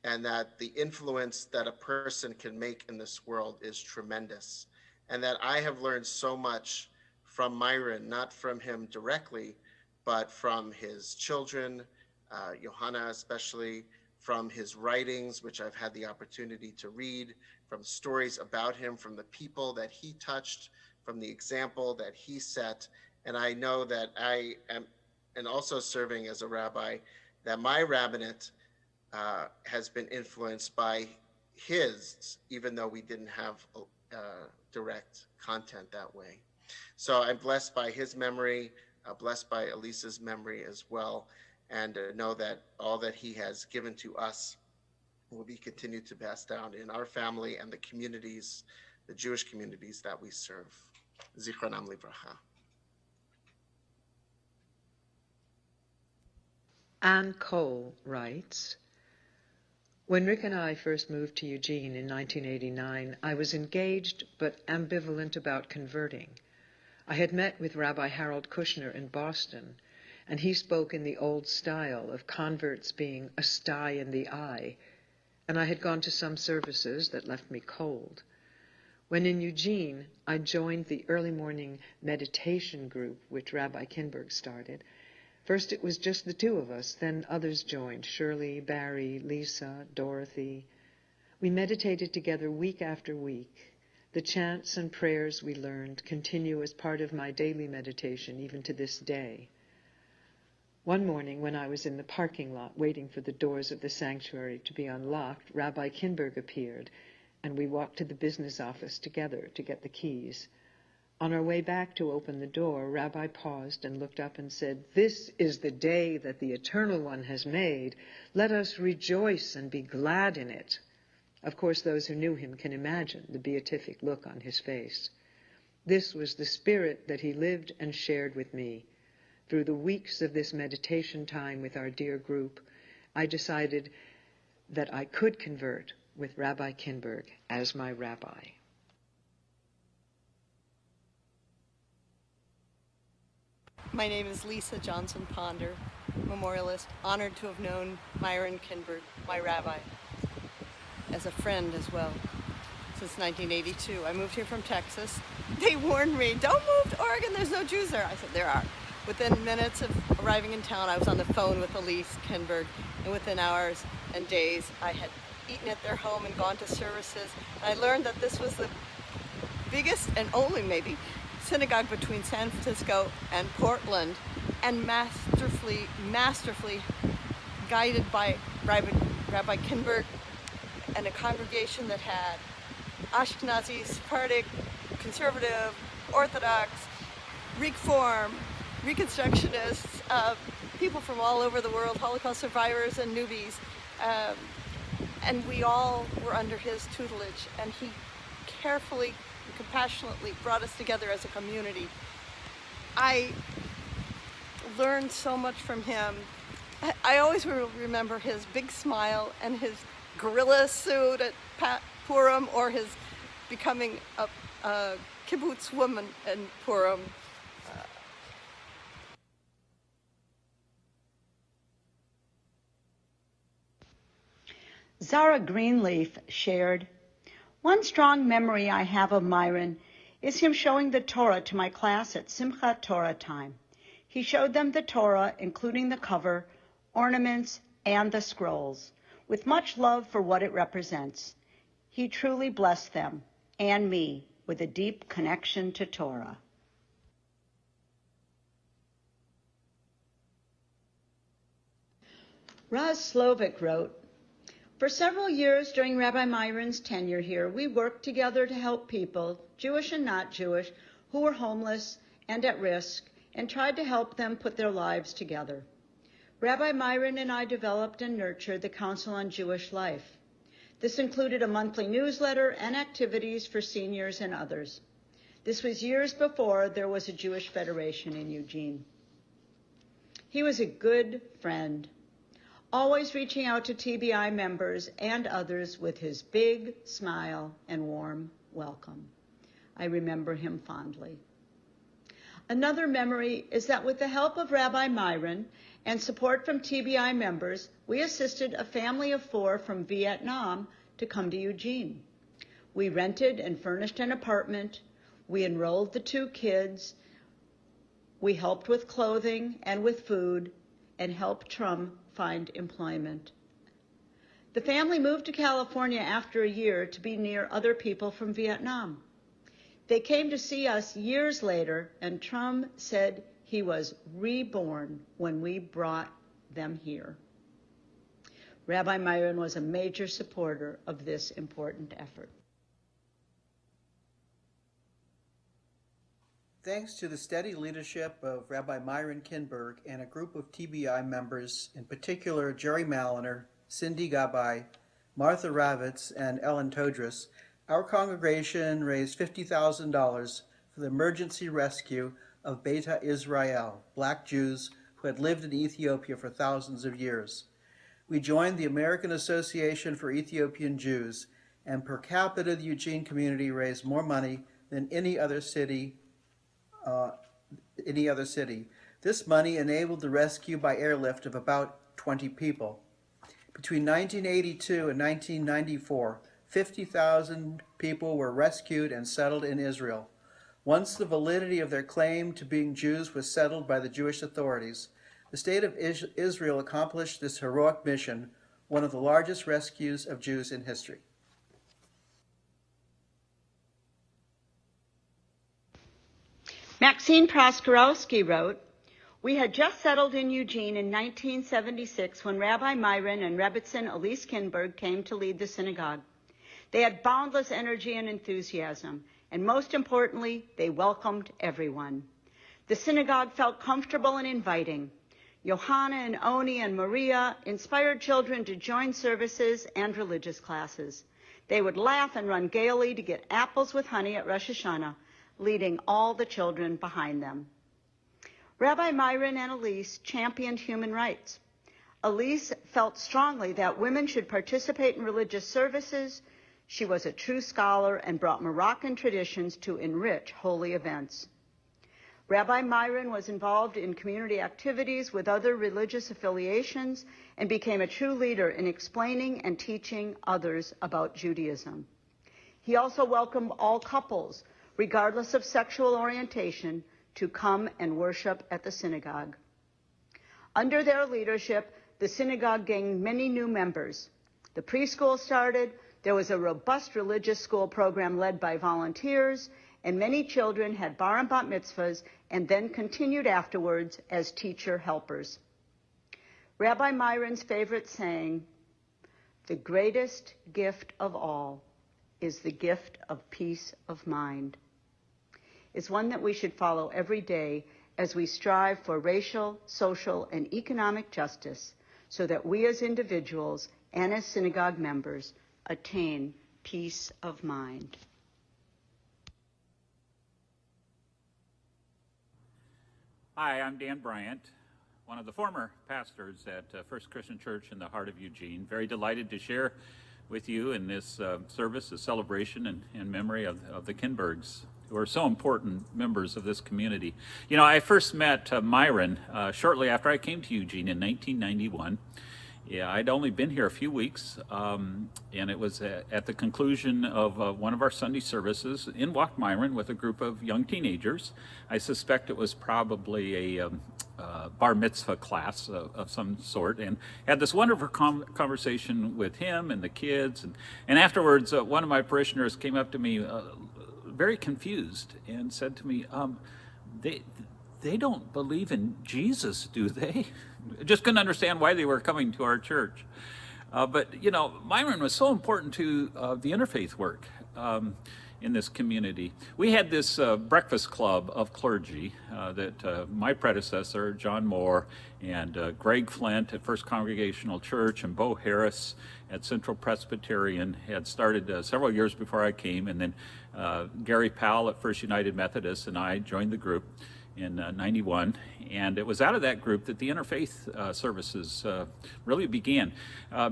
and that the influence that a person can make in this world is tremendous. And that I have learned so much from Myron, not from him directly, but from his children, Johanna especially, from his writings, which I've had the opportunity to read, from stories about him, from the people that he touched, from the example that he set. And I know that I am, and also serving as a rabbi, that my rabbinate has been influenced by his, even though we didn't have direct content that way. So I'm blessed by his memory, blessed by Elisa's memory as well, and know that all that he has given to us will be continued to pass down in our family and the communities, the Jewish communities that we serve. Zichronam livracha.
Ann Cole writes, When Rick and I first moved to Eugene in 1989, I was engaged but ambivalent about converting. I had met with Rabbi Harold Kushner in Boston, and he spoke in the old style of converts being a sty in the eye, and I had gone to some services that left me cold. When in Eugene, I joined the early morning meditation group which Rabbi Kinberg started. First it was just the two of us, then others joined, Shirley, Barry, Lisa, Dorothy. We meditated together week after week. The chants and prayers we learned continue as part of my daily meditation even to this day. One morning when I was in the parking lot waiting for the doors of the sanctuary to be unlocked, Rabbi Kinberg appeared, and we walked to the business office together to get the keys. On our way back to open the door, Rabbi paused and looked up and said, "This is the day that the Eternal One has made. Let us rejoice and be glad in it." Of course, those who knew him can imagine the beatific look on his face. This was the spirit that he lived and shared with me. Through the weeks of this meditation time with our dear group, I decided that I could convert with Rabbi Kinberg as my rabbi.
My name is Lisa Johnson Ponder, memorialist, honored to have known Myron Kinberg, my rabbi, as a friend as well, since 1982. I moved here from Texas. They warned me, don't move to Oregon, there's no Jews there. I said, there are. Within minutes of arriving in town, I was on the phone with Elise Kinberg, and within hours and days, I had eaten at their home and gone to services. And I learned that this was the biggest and only, maybe, synagogue between San Francisco and Portland, and masterfully guided by Rabbi Kinberg, and a congregation that had Ashkenazi, Sephardic, conservative, Orthodox, Reform, Reconstructionists, people from all over the world, Holocaust survivors and newbies, and we all were under his tutelage, and he carefully, compassionately brought us together as a community. I learned so much from him. I always will remember his big smile and his gorilla suit at Purim, or his becoming a kibbutz woman in Purim.
Zara Greenleaf shared, "One strong memory I have of Myron is him showing the Torah to my class at Simchat Torah time. He showed them the Torah, including the cover, ornaments, and the scrolls, with much love for what it represents. He truly blessed them, and me, with a deep connection to Torah." Raz Slovic wrote, "For several years during Rabbi Myron's tenure here, we worked together to help people, Jewish and not Jewish, who were homeless and at risk, and tried to help them put their lives together. Rabbi Myron and I developed and nurtured the Council on Jewish Life. This included a monthly newsletter and activities for seniors and others. This was years before there was a Jewish Federation in Eugene. He was a good friend, always reaching out to TBI members and others with his big smile and warm welcome. I remember him fondly. Another memory is that with the help of Rabbi Myron and support from TBI members, we assisted a family of 4 from Vietnam to come to Eugene. We rented and furnished an apartment. We enrolled the 2 kids. We helped with clothing and with food, and helped Trum find employment. The family moved to California after a year to be near other people from Vietnam. They came to see us years later, and Trum said he was reborn when we brought them here. Rabbi Myron was a major supporter of this important effort."
Thanks to the steady leadership of Rabbi Myron Kinberg and a group of TBI members, in particular Jerry Malliner, Cindy Gabay, Martha Ravitz, and Ellen Todris, our congregation raised $50,000 for the emergency rescue of Beta Israel, black Jews who had lived in Ethiopia for thousands of years. We joined the American Association for Ethiopian Jews, and per capita, the Eugene community raised more money than any other city. This money enabled the rescue by airlift of about 20 people. Between 1982 and 1994, 50,000 people were rescued and settled in Israel. Once the validity of their claim to being Jews was settled by the Jewish authorities, the state of Israel accomplished this heroic mission, one of the largest rescues of Jews in history.
Maxine Proskorowski wrote, "We had just settled in Eugene in 1976 when Rabbi Myron and Rebbitzin Elise Kinberg came to lead the synagogue. They had boundless energy and enthusiasm, and most importantly, they welcomed everyone. The synagogue felt comfortable and inviting. Johanna and Oni and Maria inspired children to join services and religious classes. They would laugh and run gaily to get apples with honey at Rosh Hashanah, leading all the children behind them." Rabbi Myron and Elise championed human rights. Elise felt strongly that women should participate in religious services. She was a true scholar and brought Moroccan traditions to enrich holy events. Rabbi Myron was involved in community activities with other religious affiliations and became a true leader in explaining and teaching others about Judaism. He also welcomed all couples, regardless of sexual orientation, to come and worship at the synagogue. Under their leadership, the synagogue gained many new members. The preschool started, there was a robust religious school program led by volunteers, and many children had bar and bat mitzvahs and then continued afterwards as teacher helpers. Rabbi Myron's favorite saying, "The greatest gift of all is the gift of peace of mind," is one that we should follow every day as we strive for racial, social, and economic justice so that we as individuals and as synagogue members attain peace of mind.
Hi, I'm Dan Bryant, one of the former pastors at First Christian Church in the heart of Eugene. Very delighted to share with you in this service, a celebration and memory of the Kinbergs, who are so important members of this community. You know, I first met Myron shortly after I came to Eugene in 1991. Yeah, I'd only been here a few weeks, and it was at the conclusion of one of our Sunday services. In walked Myron with a group of young teenagers. I suspect it was probably a bar mitzvah class of some sort, and had this wonderful conversation with him and the kids. And afterwards, one of my parishioners came up to me very confused and said to me, they don't believe in Jesus, do they? Just couldn't understand why they were coming to our church. But, you know, Myron was so important to the interfaith work in this community. We had this breakfast club of clergy that my predecessor, John Moore, and Greg Flint at First Congregational Church, and Bo Harris at Central Presbyterian had started several years before I came. And then Gary Powell at First United Methodist and I joined the group in 91, and it was out of that group that the interfaith services really began,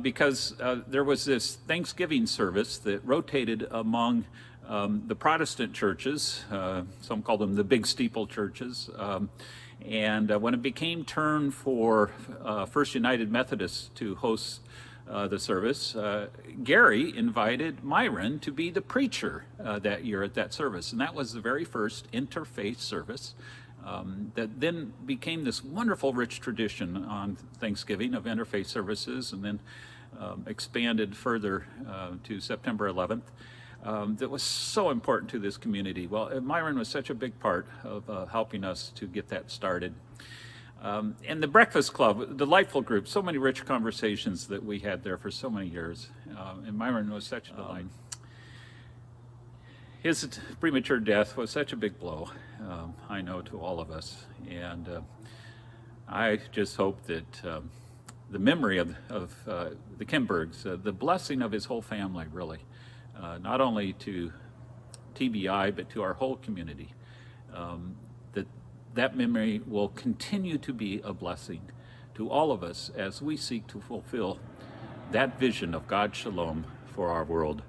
because there was this Thanksgiving service that rotated among the Protestant churches, some call them the big steeple churches, and when it became turn for First United Methodist to host the service, Gary invited Myron to be the preacher that year at that service, and that was the very first interfaith service that then became this wonderful rich tradition on Thanksgiving of interfaith services, and then expanded further to September 11th. That was so important to this community. Well, Myron was such a big part of helping us to get that started. And the Breakfast Club, delightful group, so many rich conversations that we had there for so many years. And Myron was such a delight. His premature death was such a big blow, I know, to all of us. And I just hope that the memory of the Kinbergs, the blessing of his whole family, really, not only to TBI, but to our whole community, that memory will continue to be a blessing to all of us as we seek to fulfill that vision of God's shalom for our world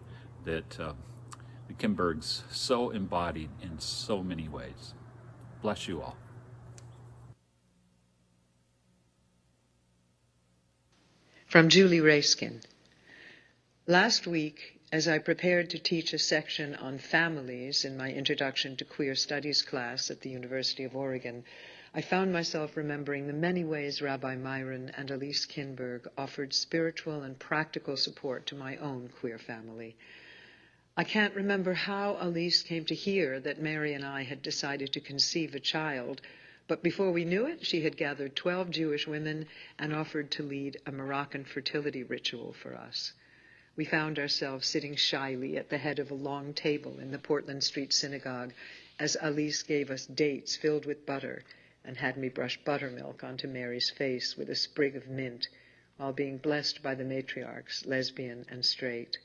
that the Kinbergs so embodied in so many ways. Bless you all.
From Julie Rayskin. Last week, as I prepared to teach a section on families in my Introduction to Queer Studies class at the University of Oregon, I found myself remembering the many ways Rabbi Myron and Elise Kinberg offered spiritual and practical support to my own queer family. I can't remember how Elise came to hear that Mary and I had decided to conceive a child, but before we knew it, she had gathered 12 Jewish women and offered to lead a Moroccan fertility ritual for us. We found ourselves sitting shyly at the head of a long table in the Portland Street Synagogue as Elise gave us dates filled with butter and had me brush buttermilk onto Mary's face with a sprig of mint while being blessed by the matriarchs, lesbian and straight.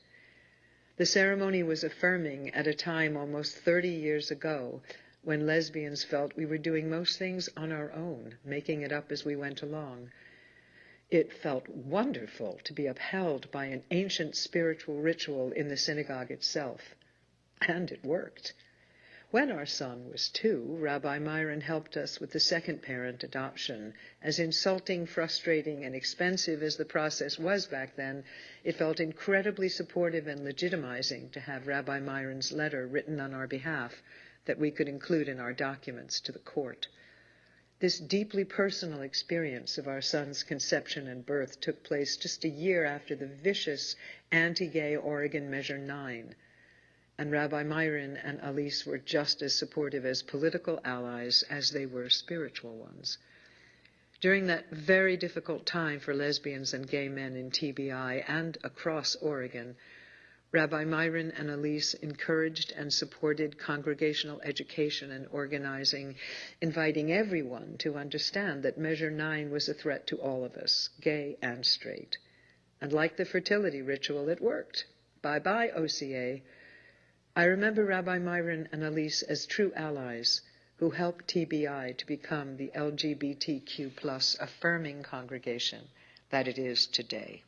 The ceremony was affirming at a time almost 30 years ago when lesbians felt we were doing most things on our own, making it up as we went along. It felt wonderful to be upheld by an ancient spiritual ritual in the synagogue itself. And it worked. When our son was 2, Rabbi Myron helped us with the second parent adoption. As insulting, frustrating, and expensive as the process was back then, it felt incredibly supportive and legitimizing to have Rabbi Myron's letter written on our behalf that we could include in our documents to the court. This deeply personal experience of our son's conception and birth took place just a year after the vicious anti-gay Oregon Measure 9, and Rabbi Myron and Elise were just as supportive as political allies as they were spiritual ones. During that very difficult time for lesbians and gay men in TBI and across Oregon, Rabbi Myron and Elise encouraged and supported congregational education and organizing, inviting everyone to understand that Measure 9 was a threat to all of us, gay and straight. And like the fertility ritual, it worked. Bye-bye, OCA. I remember Rabbi Myron and Elise as true allies who helped TBI to become the LGBTQ+ affirming congregation that it is today.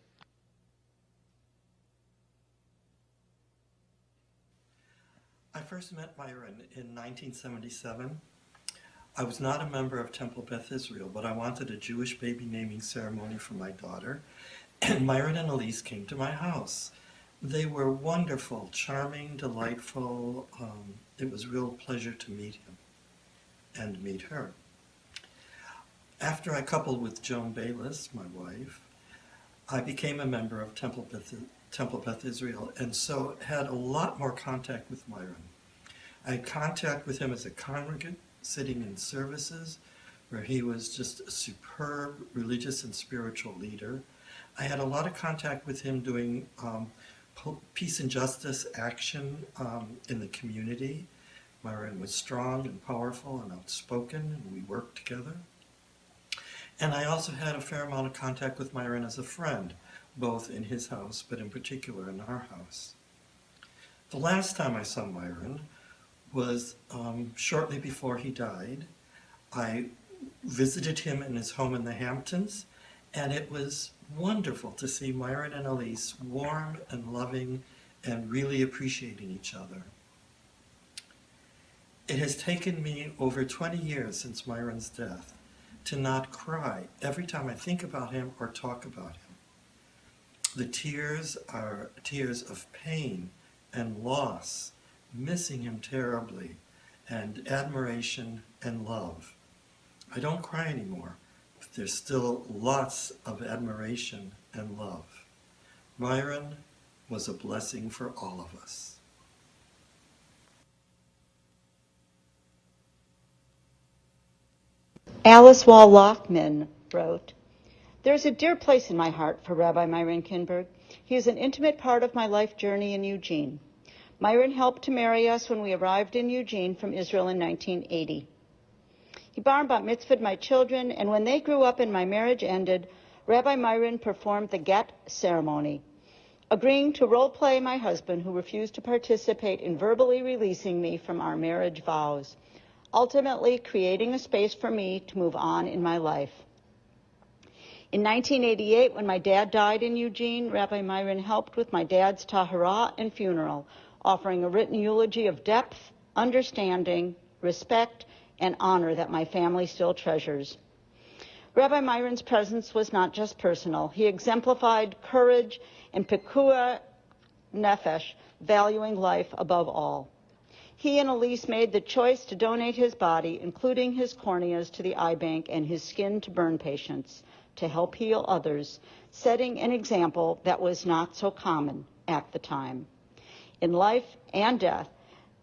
I first met Myron in 1977. I was not a member of Temple Beth Israel, but I wanted a Jewish baby naming ceremony for my daughter, and Myron and Elise came to my house. They were wonderful, charming, delightful. It was a real pleasure to meet him and meet her. After I coupled with Joan Bayless, my wife, I became a member of Temple Beth Israel, and so had a lot more contact with Myron. I had contact with him as a congregant, sitting in services, where he was just a superb religious and spiritual leader. I had a lot of contact with him doing peace and justice action in the community. Myron was strong and powerful and outspoken, and we worked together. And I also had a fair amount of contact with Myron as a friend, both in his house, but in particular in our house. The last time I saw Myron was shortly before he died. I visited him in his home in the Hamptons, and it was wonderful to see Myron and Elise warm and loving and really appreciating each other. It has taken me over 20 years since Myron's death to not cry every time I think about him or talk about him. The tears are tears of pain and loss, missing him terribly, and admiration and love. I don't cry anymore, but there's still lots of admiration and love. Myron was a blessing for all of us.
Alice Wall Lockman wrote, "There's a dear place in my heart for Rabbi Myron Kinberg. He is an intimate part of my life journey in Eugene. Myron helped to marry us when we arrived in Eugene from Israel in 1980. He bar and bat mitzvahed my children, and when they grew up and my marriage ended, Rabbi Myron performed the get ceremony, agreeing to role play my husband who refused to participate in verbally releasing me from our marriage vows, ultimately creating a space for me to move on in my life. In 1988, when my dad died in Eugene, Rabbi Myron helped with my dad's tahara and funeral, offering a written eulogy of depth, understanding, respect, and honor that my family still treasures. Rabbi Myron's presence was not just personal. He exemplified courage and pikuah nefesh, valuing life above all. He and Elise made the choice to donate his body, including his corneas, to the eye bank and his skin to burn patients to help heal others, setting an example that was not so common at the time. In life and death,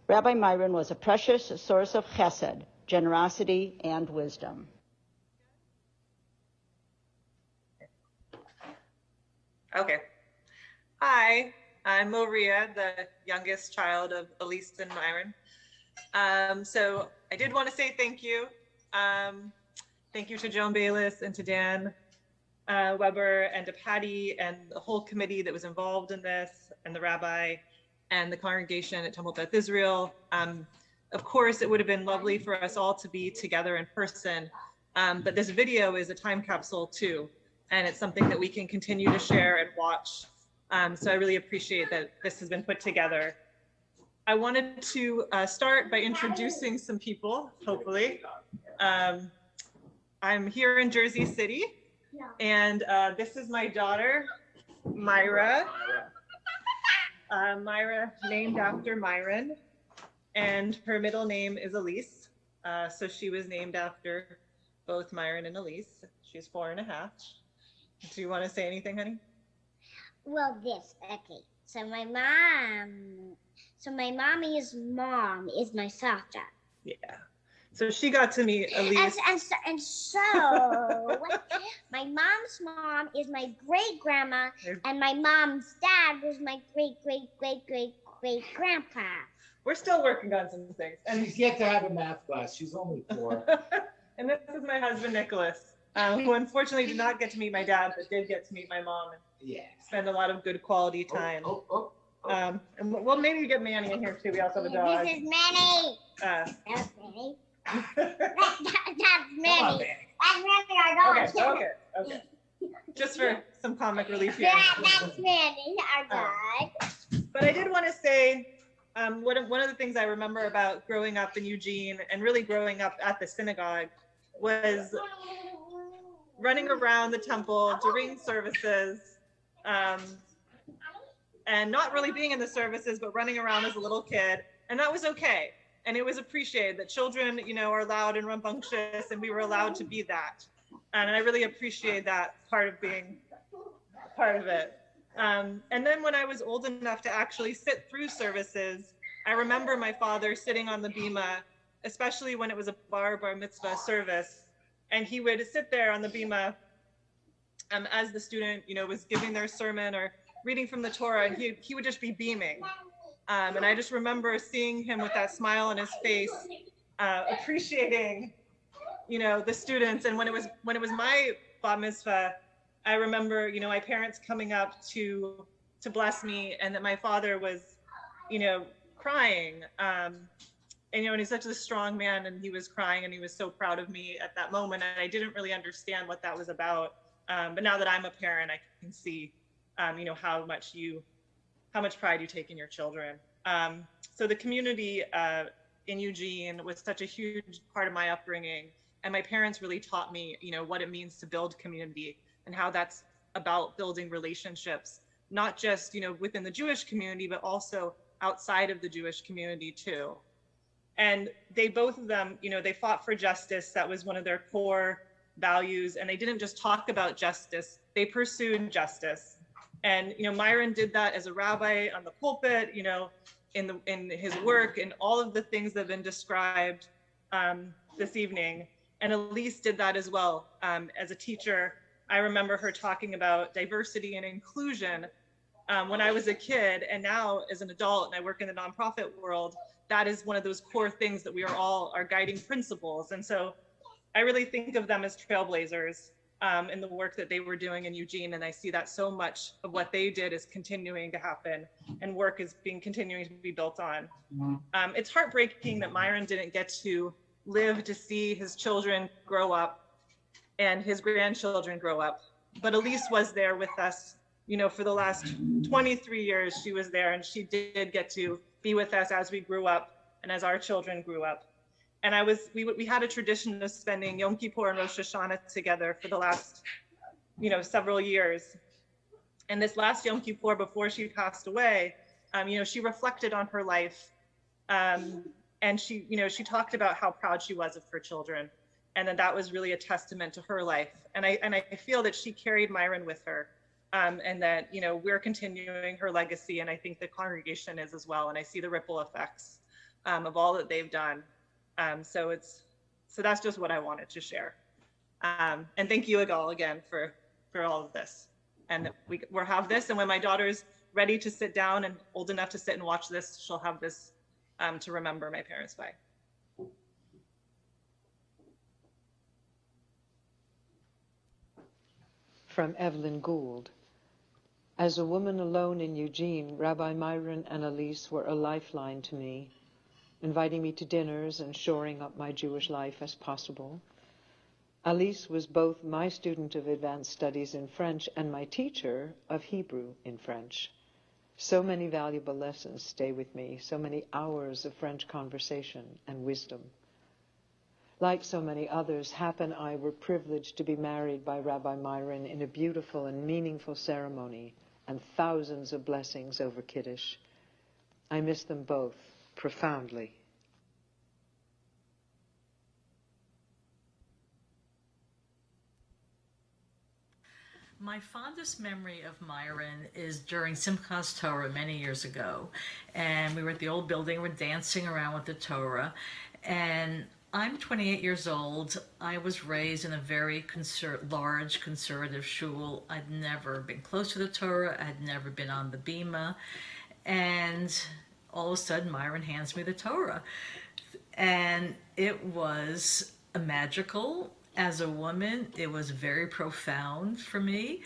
Rabbi Myron was a precious source of chesed, generosity, and wisdom.
Okay. Hi, I'm Maria, the youngest child of Elise and Myron. So I did want to say thank you. Thank you to Joan Bayless and to Dan Weber and to Patty and the whole committee that was involved in this, and the rabbi and the congregation at Temple Beth Israel. Of course, it would have been lovely for us all to be together in person, but this video is a time capsule too, and it's something that we can continue to share and watch. So I really appreciate that this has been put together. I wanted to start by introducing some people, hopefully. I'm here in Jersey City, and this is my daughter, Myra. Myra, named after Myron, and her middle name is Elise. So she was named after both Myron and Elise. She's 4.5. Do you want to say anything, honey?
Well, okay. So my mommy's mom is my sister.
Yeah. So she got to meet Elise.
And so my mom's mom is my great grandma, and my mom's dad was my great grandpa.
We're still working on some things. And
she's yet to have a math class. She's only 4.
And this is my husband, Nicholas, who unfortunately did not get to meet my dad, but did get to meet my mom and spend a lot of good quality time. And well, maybe you get Manny in here too. We also have a dog.
This is Manny. That's Manny. That's Manny. That's Manny, our dog.
Okay. Just for some comic relief here.
That's Manny, our dog.
But I did want to say, one of the things I remember about growing up in Eugene and really growing up at the synagogue was running around the temple during services, and not really being in the services, but running around as a little kid. And that was okay. And it was appreciated that children, are loud and rambunctious, and we were allowed to be that. And I really appreciate that part of being part of it. And then when I was old enough to actually sit through services, I remember my father sitting on the bima, especially when it was a bar mitzvah service, and he would sit there on the bima as the student, was giving their sermon or reading from the Torah, and he would just be beaming. And I just remember seeing him with that smile on his face, appreciating, the students. And when it was my bat mitzvah, I remember, my parents coming up to bless me, and that my father was, crying. And he's such a strong man, and he was crying, and he was so proud of me at that moment. And I didn't really understand what that was about. But now that I'm a parent, I can see, how much pride you take in your children. So the community in Eugene was such a huge part of my upbringing. And my parents really taught me, what it means to build community and how that's about building relationships, not just, within the Jewish community, but also outside of the Jewish community too. And they, both of them, they fought for justice. That was one of their core values. And they didn't just talk about justice, they pursued justice. And, Myron did that as a rabbi on the pulpit, in his work, and all of the things that have been described this evening. And Elise did that as well. As a teacher, I remember her talking about diversity and inclusion when I was a kid, and now as an adult, and I work in the nonprofit world, that is one of those core things that we are all our guiding principles. And so I really think of them as trailblazers in the work that they were doing in Eugene. And I see that so much of what they did is continuing to happen, and work is continuing to be built on. It's heartbreaking that Myron didn't get to live to see his children grow up and his grandchildren grow up. But Elise was there with us, for the last 23 years. She was there, and she did get to be with us as we grew up and as our children grew up. And we had a tradition of spending Yom Kippur and Rosh Hashanah together for the last, several years. And this last Yom Kippur, before she passed away, she reflected on her life. And she talked about how proud she was of her children. And that was really a testament to her life. And I feel that she carried Myron with her, and that, we're continuing her legacy. And I think the congregation is as well. And I see the ripple effects of all that they've done. So that's just what I wanted to share. And thank you, Agal, again for all of this. And we'll have this. And when my daughter's ready to sit down and old enough to sit and watch this, she'll have this to remember my parents by.
From Evelyn Gould. As a woman alone in Eugene, Rabbi Myron and Elise were a lifeline to me, inviting me to dinners and shoring up my Jewish life as possible. Elise was both my student of advanced studies in French and my teacher of Hebrew in French. So many valuable lessons stay with me, so many hours of French conversation and wisdom. Like so many others, Hap and I were privileged to be married by Rabbi Myron in a beautiful and meaningful ceremony and thousands of blessings over Kiddush. I miss them both profoundly.
My fondest memory of Myron is during Simchas Torah many years ago. And we were at the old building, we're dancing around with the Torah. And I'm 28 years old. I was raised in a very large conservative shul. I'd never been close to the Torah. I'd never been on the bima. And all of a sudden, Myron hands me the Torah. And it was magical. As a woman, it was very profound for me.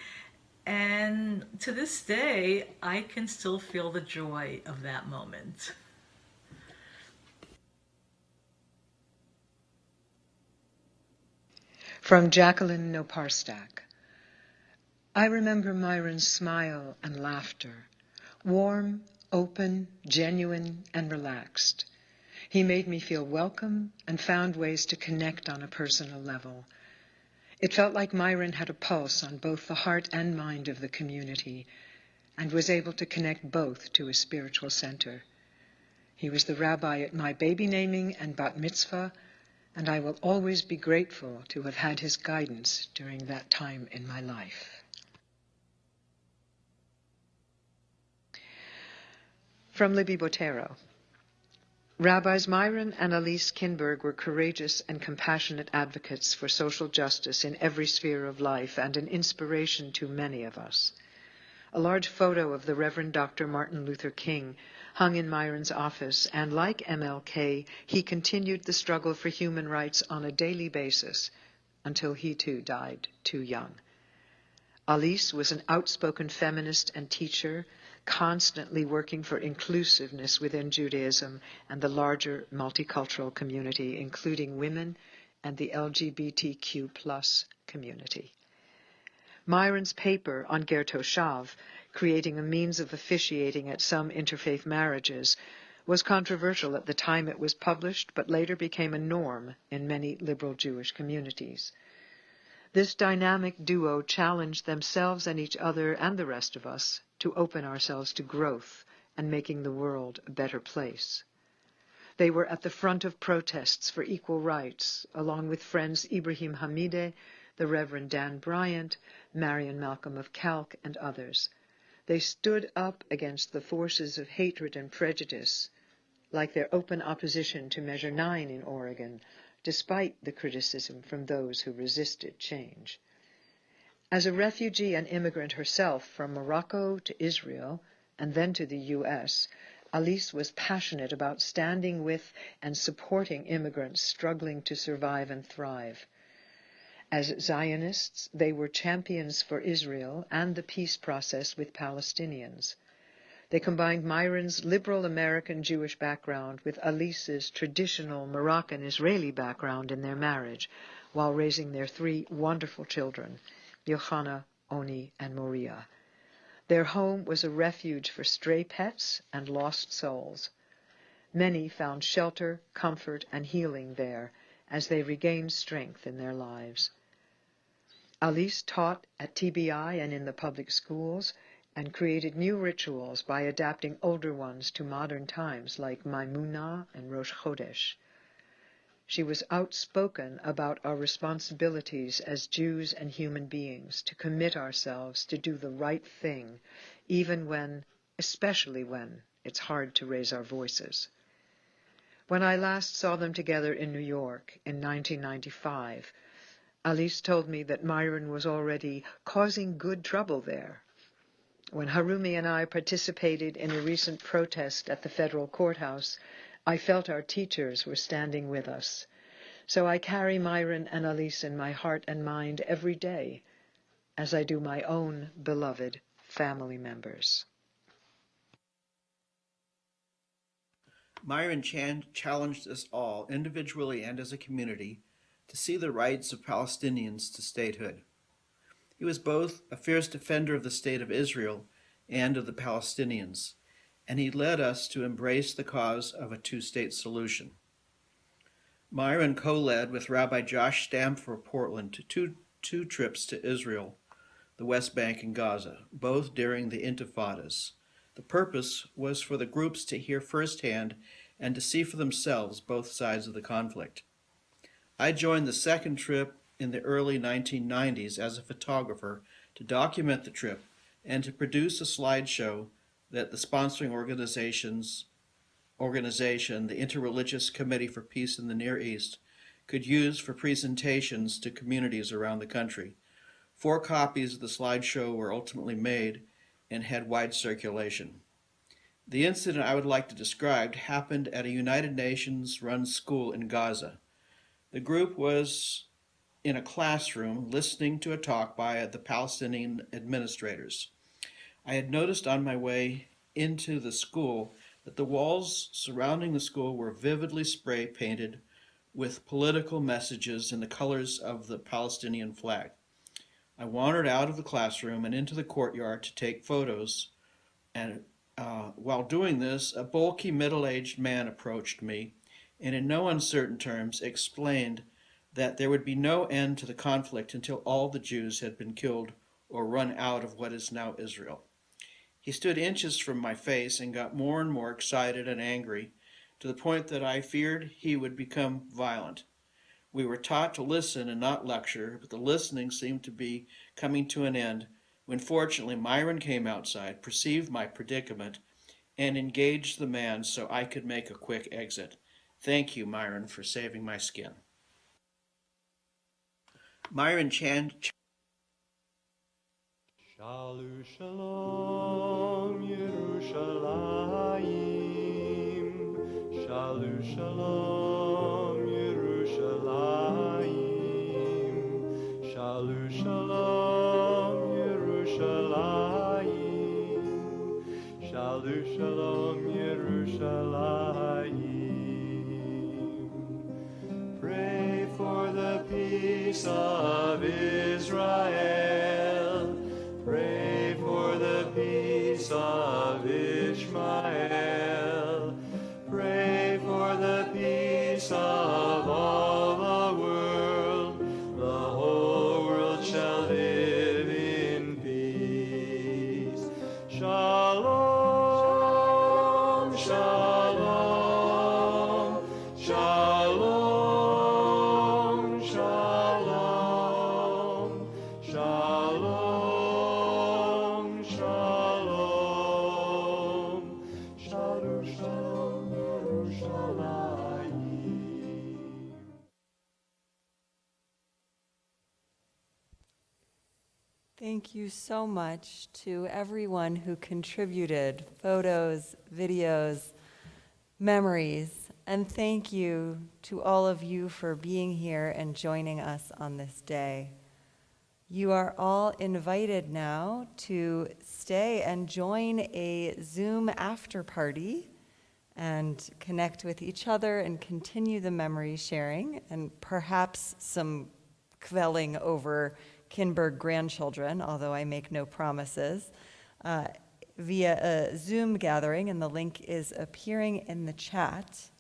And to this day, I can still feel the joy of that moment.
From Jacqueline Noparstak. I remember Myron's smile and laughter, warm, open, genuine, and relaxed. He made me feel welcome and found ways to connect on a personal level. It felt like Myron had a pulse on both the heart and mind of the community and was able to connect both to a spiritual center. He was the rabbi at my baby naming and bat mitzvah, and I will always be grateful to have had his guidance during that time in my life. From Libby Botero. Rabbis Myron and Elise Kinberg were courageous and compassionate advocates for social justice in every sphere of life and an inspiration to many of us. A large photo of the Reverend Dr. Martin Luther King hung in Myron's office, and like MLK, he continued the struggle for human rights on a daily basis until he too died too young. Elise was an outspoken feminist and teacher, constantly working for inclusiveness within Judaism and the larger multicultural community, including women and the LGBTQ+ community. Myron's paper on Ger Toshav, creating a means of officiating at some interfaith marriages, was controversial at the time it was published, but later became a norm in many liberal Jewish communities. This dynamic duo challenged themselves and each other and the rest of us to open ourselves to growth and making the world a better place. They were at the front of protests for equal rights, along with friends Ibrahim Hamideh, the Reverend Dan Bryant, Marion Malcolm of Calc, and others. They stood up against the forces of hatred and prejudice, like their open opposition to Measure 9 in Oregon, despite the criticism from those who resisted change. As a refugee and immigrant herself from Morocco to Israel and then to the U.S., Elise was passionate about standing with and supporting immigrants struggling to survive and thrive. As Zionists, they were champions for Israel and the peace process with Palestinians. They combined Myron's liberal American Jewish background with Elise's traditional Moroccan Israeli background in their marriage, while raising their 3 wonderful children, Johanna, Oni, and Maria. Their home was a refuge for stray pets and lost souls. Many found shelter, comfort, and healing there as they regained strength in their lives. Alice taught at TBI and in the public schools and created new rituals by adapting older ones to modern times like Maimunah and Rosh Chodesh. She was outspoken about our responsibilities as Jews and human beings to commit ourselves to do the right thing, even when, especially when, it's hard to raise our voices. When I last saw them together in New York in 1995, Alice told me that Myron was already causing good trouble there. When Harumi and I participated in a recent protest at the federal courthouse, I felt our teachers were standing with us. So I carry Myron and Alice in my heart and mind every day, as I do my own beloved family members.
Myron challenged us all, individually and as a community, to see the rights of Palestinians to statehood. He was both a fierce defender of the state of Israel and of the Palestinians, and he led us to embrace the cause of a two-state solution. Myron co-led with Rabbi Josh Stamfer of Portland to two trips to Israel, the West Bank, and Gaza, both during the Intifadas. The purpose was for the groups to hear firsthand and to see for themselves both sides of the conflict. I joined the second trip in the early 1990s as a photographer to document the trip and to produce a slideshow that the sponsoring organization, the Interreligious Committee for Peace in the Near East, could use for presentations to communities around the country. 4 copies of the slideshow were ultimately made and had wide circulation. The incident I would like to describe happened at a United Nations-run school in Gaza. The group was in a classroom listening to a talk by the Palestinian administrators. I had noticed on my way into the school that the walls surrounding the school were vividly spray painted with political messages in the colors of the Palestinian flag. I wandered out of the classroom and into the courtyard to take photos, and while doing this, a bulky middle-aged man approached me and in no uncertain terms explained that there would be no end to the conflict until all the Jews had been killed or run out of what is now Israel. He stood inches from my face and got more and more excited and angry, to the point that I feared he would become violent. We were taught to listen and not lecture, but the listening seemed to be coming to an end when fortunately Myron came outside, perceived my predicament, and engaged the man so I could make a quick exit. Thank you, Myron, for saving my skin. Myron Shalom
Shalom Yerushalayim, Shalom Shalom Yerushalayim, Shalom Shalom Yerushalayim, Shalom Shalom Yerushalayim. Pray for the peace of Israel. Pray for the peace of Ishmael. Pray for the peace of all the world. The whole world shall live in peace. Shalom, shalom, shalom, shalom, shalom. Shalom, shalom, Yerushalayim.
Thank you so much to everyone who contributed photos, videos, memories, and thank you to all of you for being here and joining us on this day. You are all invited now to stay and join a Zoom after party and connect with each other and continue the memory sharing and perhaps some quelling over Kinberg grandchildren, although I make no promises, via a Zoom gathering, and the link is appearing in the chat.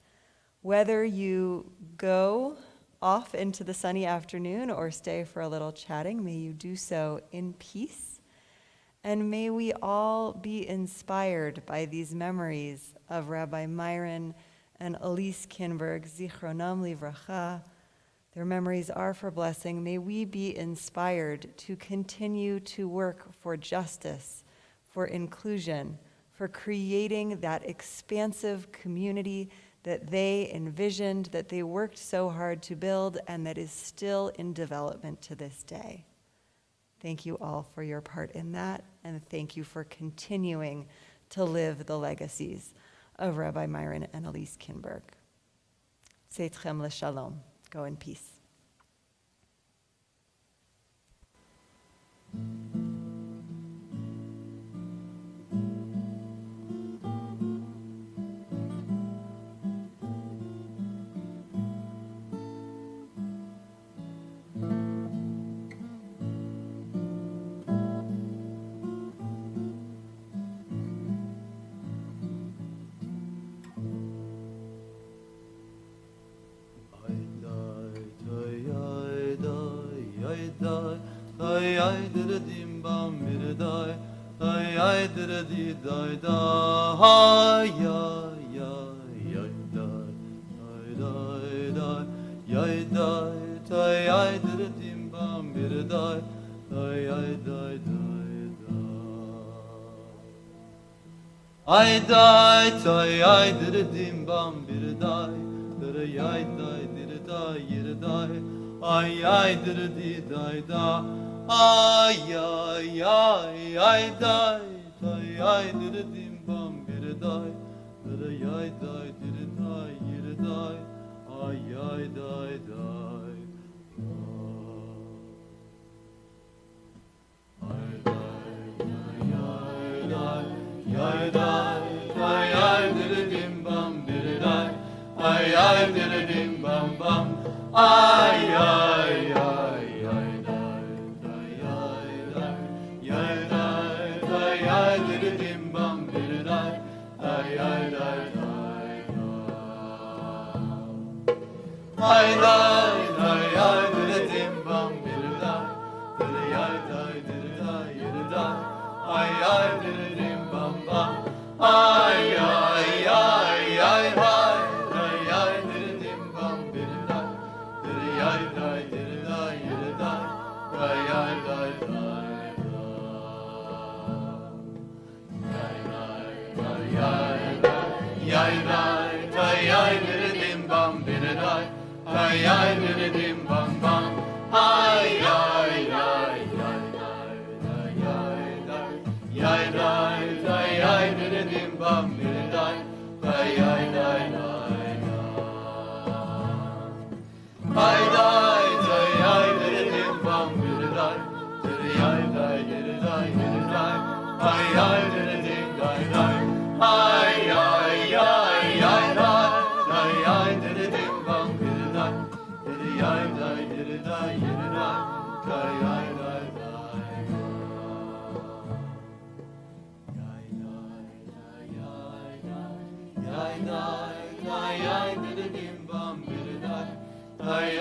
Whether you go off into the sunny afternoon or stay for a little chatting, may you do so in peace. And may we all be inspired by these memories of Rabbi Myron and Elise Kinberg, Zichronam Livracha. Their memories are for blessing. May we be inspired to continue to work for justice, for inclusion, for creating that expansive community that they envisioned, that they worked so hard to build, and that is still in development to this day. Thank you all for your part in that, and thank you for continuing to live the legacies of Rabbi Myron and Elise Kinberg. Seitchem l'shalom. Go in peace.
I die, I did a dim bam bir die, that I die, did a die, yet die, I did a did die da, I die, I did a dim bam bir die, that I die, did a die, yet die, I die, die. I did a dim bum, did it I did a dim bum bum, I did a dim bum, did it I did a dim bum, did it I did a dim bum bum, I did a dim bum, did it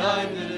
I did